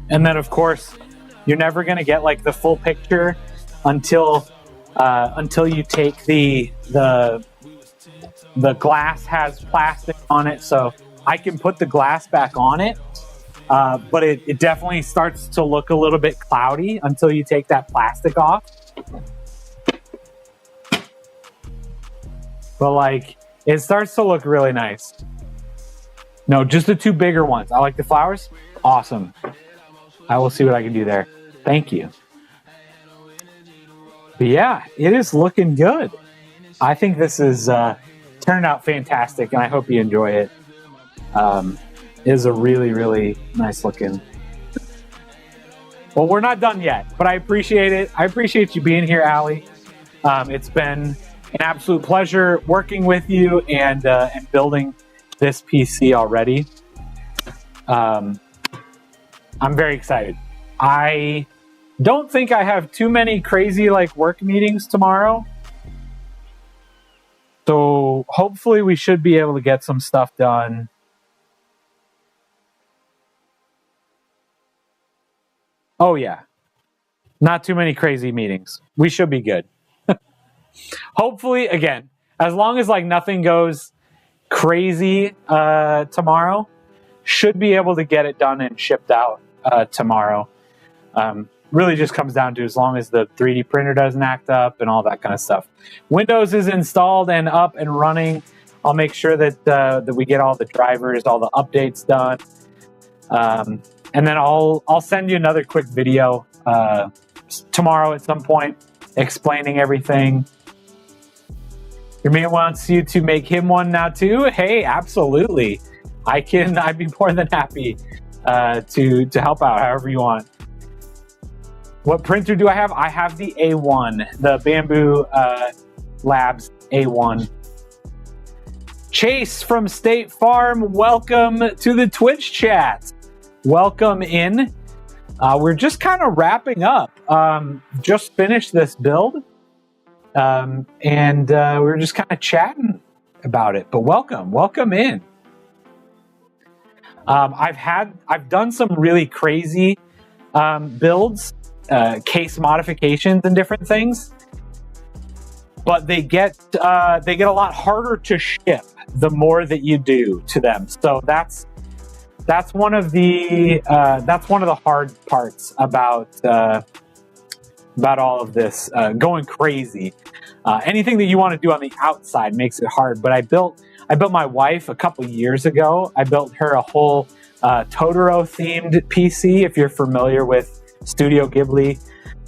And then of course, You're never going to get like the full picture until you take the glass has plastic on it. So I can put the glass back on it, but it definitely starts to look a little bit cloudy until you take that plastic off. But like, it starts to look really nice. No, just the two bigger ones. I like the flowers. Awesome. I will see what I can do there. Thank you. But yeah, it is looking good. I think this is turned out fantastic, and I hope you enjoy it. It is a really, really nice looking. Well, we're not done yet, but I appreciate it. I appreciate you being here, Allie. It's been an absolute pleasure working with you and building this PC already. I'm very excited. I don't think I have too many crazy like work meetings tomorrow. So hopefully we should be able to get some stuff done. Oh yeah. Not too many crazy meetings. We should be good. Hopefully, again, as long as like nothing goes crazy tomorrow, should be able to get it done and shipped out tomorrow. Really just comes down to as long as the 3D printer doesn't act up and all that kind of stuff. Windows is installed and up and running. I'll make sure that we get all the drivers, all the updates done. And then I'll send you another quick video tomorrow at some point explaining everything. Your man wants you to make him one now too. Hey, absolutely. I'd be more than happy to help out however you want. What printer do I have? I have the A1, the Bamboo Labs A1. Chase from State Farm, welcome to the Twitch chat. Welcome in. We're just kind of wrapping up. Just finished this build. And we were just kind of chatting about it, but welcome in. I've done some really crazy builds, case modifications and different things, but they get a lot harder to ship the more that you do to them. So that's one of the hard parts about all of this going crazy. Anything that you want to do on the outside makes it hard. But I built my wife a couple years ago. I built her a whole Totoro themed PC. If you're familiar with Studio Ghibli,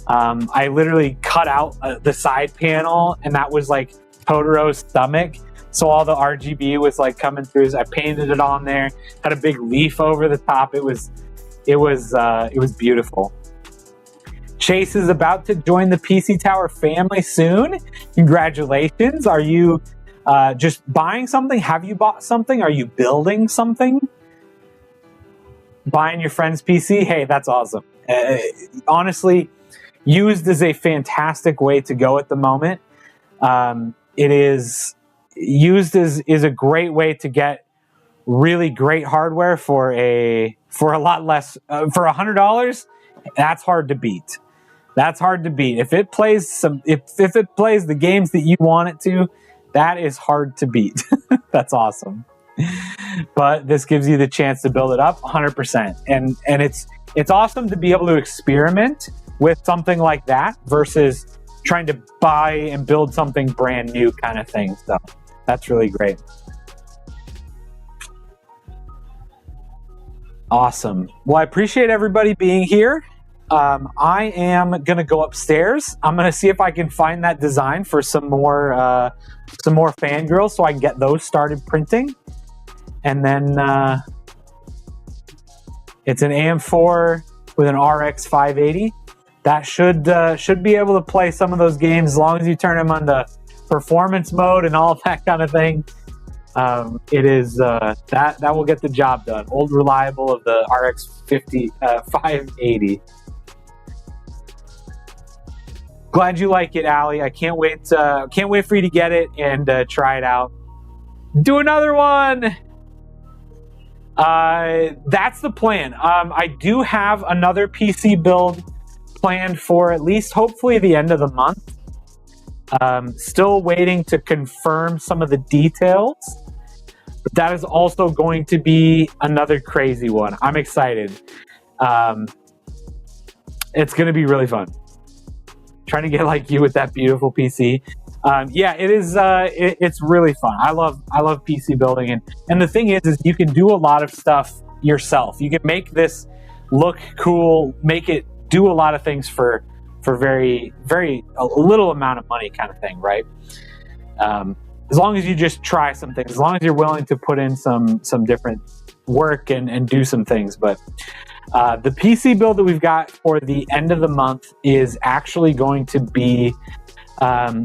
I literally cut out the side panel, and that was like Totoro's stomach. So all the RGB was like coming through. I painted it on there. Had a big leaf over the top. It was beautiful. Chase is about to join the PC Tower family soon. Congratulations. Are you just buying something? Have you bought something? Are you building something? Buying your friend's PC? Hey, that's awesome. Honestly, used is a fantastic way to go at the moment. It is used is a great way to get really great hardware for a lot less. For $100, that's hard to beat. That's hard to beat. If it plays if it plays the games that you want it to, that is hard to beat. That's awesome. But this gives you the chance to build it up 100%. And it's awesome to be able to experiment with something like that versus trying to buy and build something brand new kind of thing. So that's really great. Awesome. Well, I appreciate everybody being here. I am going to go upstairs. I'm going to see if I can find that design for some more fangirls so I can get those started printing. And then it's an AM4 with an RX 580. That should be able to play some of those games as long as you turn them on the performance mode and all that kind of thing. It is that will get the job done. Old reliable of the RX 580. Glad you like it, Allie. I can't wait for you to get it and try it out. Do another one. That's the plan. I do have another PC build planned for at least hopefully the end of the month. Still waiting to confirm some of the details, but that is also going to be another crazy one. I'm excited. It's going to be really fun. Trying to get like you with that beautiful PC. Yeah, it is. It's really fun. I love PC building, and the thing is you can do a lot of stuff yourself. You can make this look cool, make it do a lot of things for very a little amount of money, kind of thing, right? As long as you just try some things, as long as you're willing to put in some different work and do some things. But the PC build that we've got for the end of the month is actually going to be,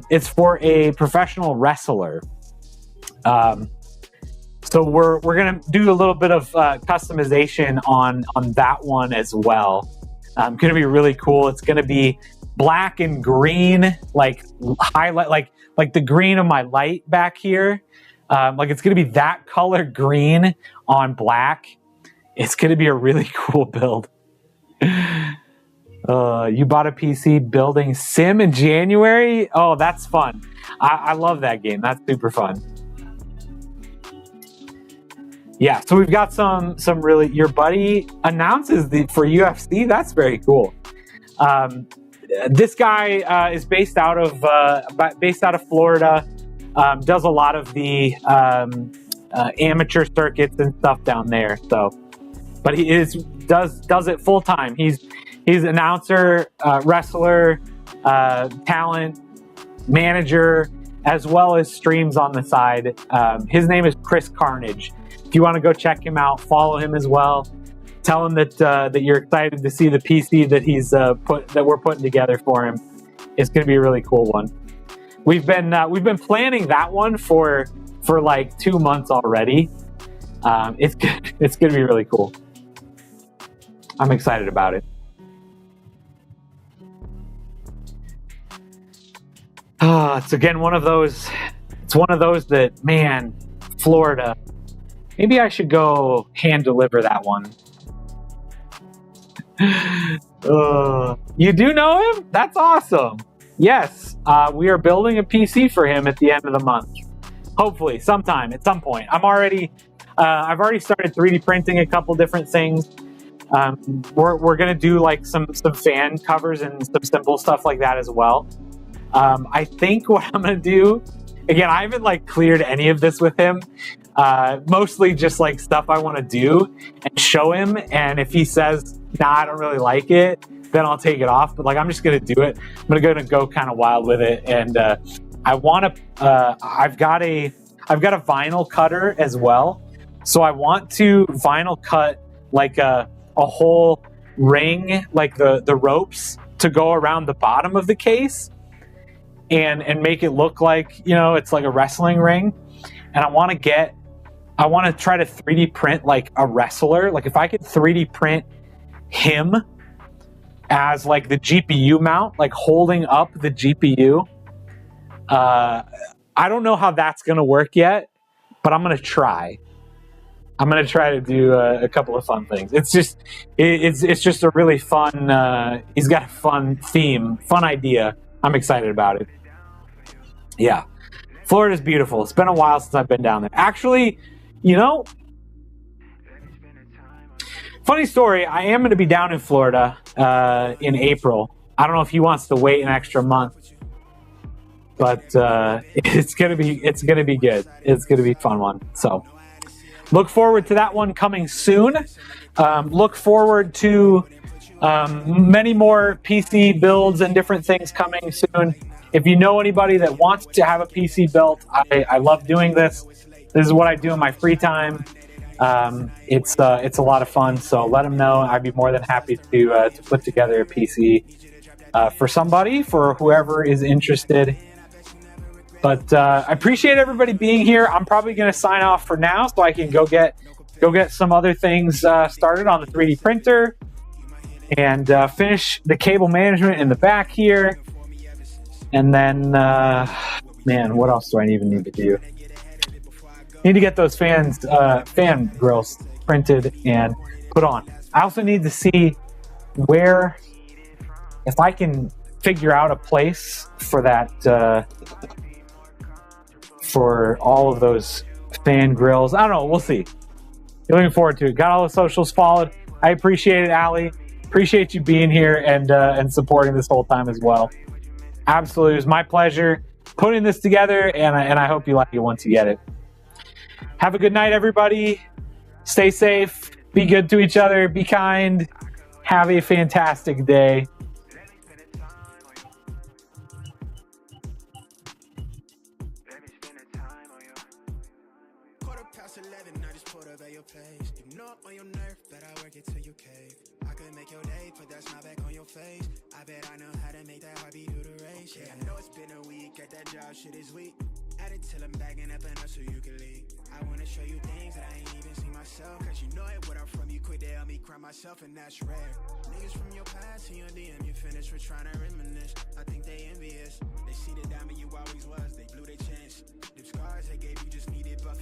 it's for a professional wrestler. So we're going to do a little bit of customization on that one as well. Going to be really cool. It's going to be black and green, like highlight, like the green of my light back here. Like it's going to be that color green on black. It's going to be a really cool build. You bought a PC building Sim in January? Oh, that's fun. I love that game. That's super fun. Yeah, so we've got some really. Your buddy announces for UFC. That's very cool. This guy is based out of Florida. Does a lot of the amateur circuits and stuff down there. So, but he does it full time. He's announcer, wrestler, talent, manager, as well as streams on the side. His name is Chris Carnage. If you want to go check him out, follow him as well. Tell him that you're excited to see the PC that we're putting together for him. It's going to be a really cool one. We've been planning that one for like 2 months already. It's going to be really cool. I'm excited about it. It's again one of those. It's one of those that, man, Florida. Maybe I should go hand deliver that one. You do know him? That's awesome. Yes, we are building a PC for him at the end of the month. Hopefully, at some point. I've already started 3D printing a couple different things. We're gonna do like some fan covers and some simple stuff like that as well. I think what I'm gonna do, again, I haven't like cleared any of this with him. Mostly just like stuff I want to do and show him. And if he says, nah, I don't really like it, then I'll take it off. But like, I'm just going to do it. I'm going to go kind of wild with it. And I want to, I've got a vinyl cutter as well. So I want to vinyl cut like a whole ring, like the ropes to go around the bottom of the case and make it look like, it's like a wrestling ring. And I want to try to 3D print like a wrestler. Like if I could 3D print him as like the GPU mount, like holding up the GPU. I don't know how that's going to work yet, but I'm going to try. I'm going to try to do a couple of fun things. It's just a really fun, he's got a fun theme, fun idea. I'm excited about it. Yeah. Florida's beautiful. It's been a while since I've been down there. Actually, funny story, I am going to be down in Florida in April. I don't know if he wants to wait an extra month, but it's going to be good. It's going to be a fun one. So look forward to that one coming soon. Look forward to many more PC builds and different things coming soon. If you know anybody that wants to have a PC built, I love doing this. This is what I do in my free time. It's a lot of fun, so let them know. I'd be more than happy to put together a PC for somebody, for whoever is interested. But I appreciate everybody being here. I'm probably going to sign off for now so I can go get some other things started on the 3D printer and finish the cable management in the back here. And then, man, what else do I even need to do? Need to get those fan grills printed and put on. I also need to see where if I can figure out a place for that, for all of those fan grills, I don't know. We'll see. Looking forward to it. Got all the socials followed. I appreciate it, Allie. Appreciate you being here and supporting this whole time as well. Absolutely, it was my pleasure putting this together, and I hope you like it once you get it. Have a good night, everybody. Stay safe. Be good to each other. Be kind. Have a fantastic day. Quarter past 11, I just pulled up at your place. You know I'm on your nerve, but I work it till you cave. I could make your day, put that smile back on your face. I bet I know how to make that heartbeat do the race. Yeah, I know it's been a week, at that job shit is weak. At it till I'm bagging up enough so you can leave. I wanna show you things that I ain't even seen myself. Cause you know it, what I'm from, you quit to help me cry myself, and that's rare. Niggas from your past, in your DM, you finished with trying to reminisce. I think they envious. They see the diamond you always was, they blew their chance. Them scars they gave you just needed buff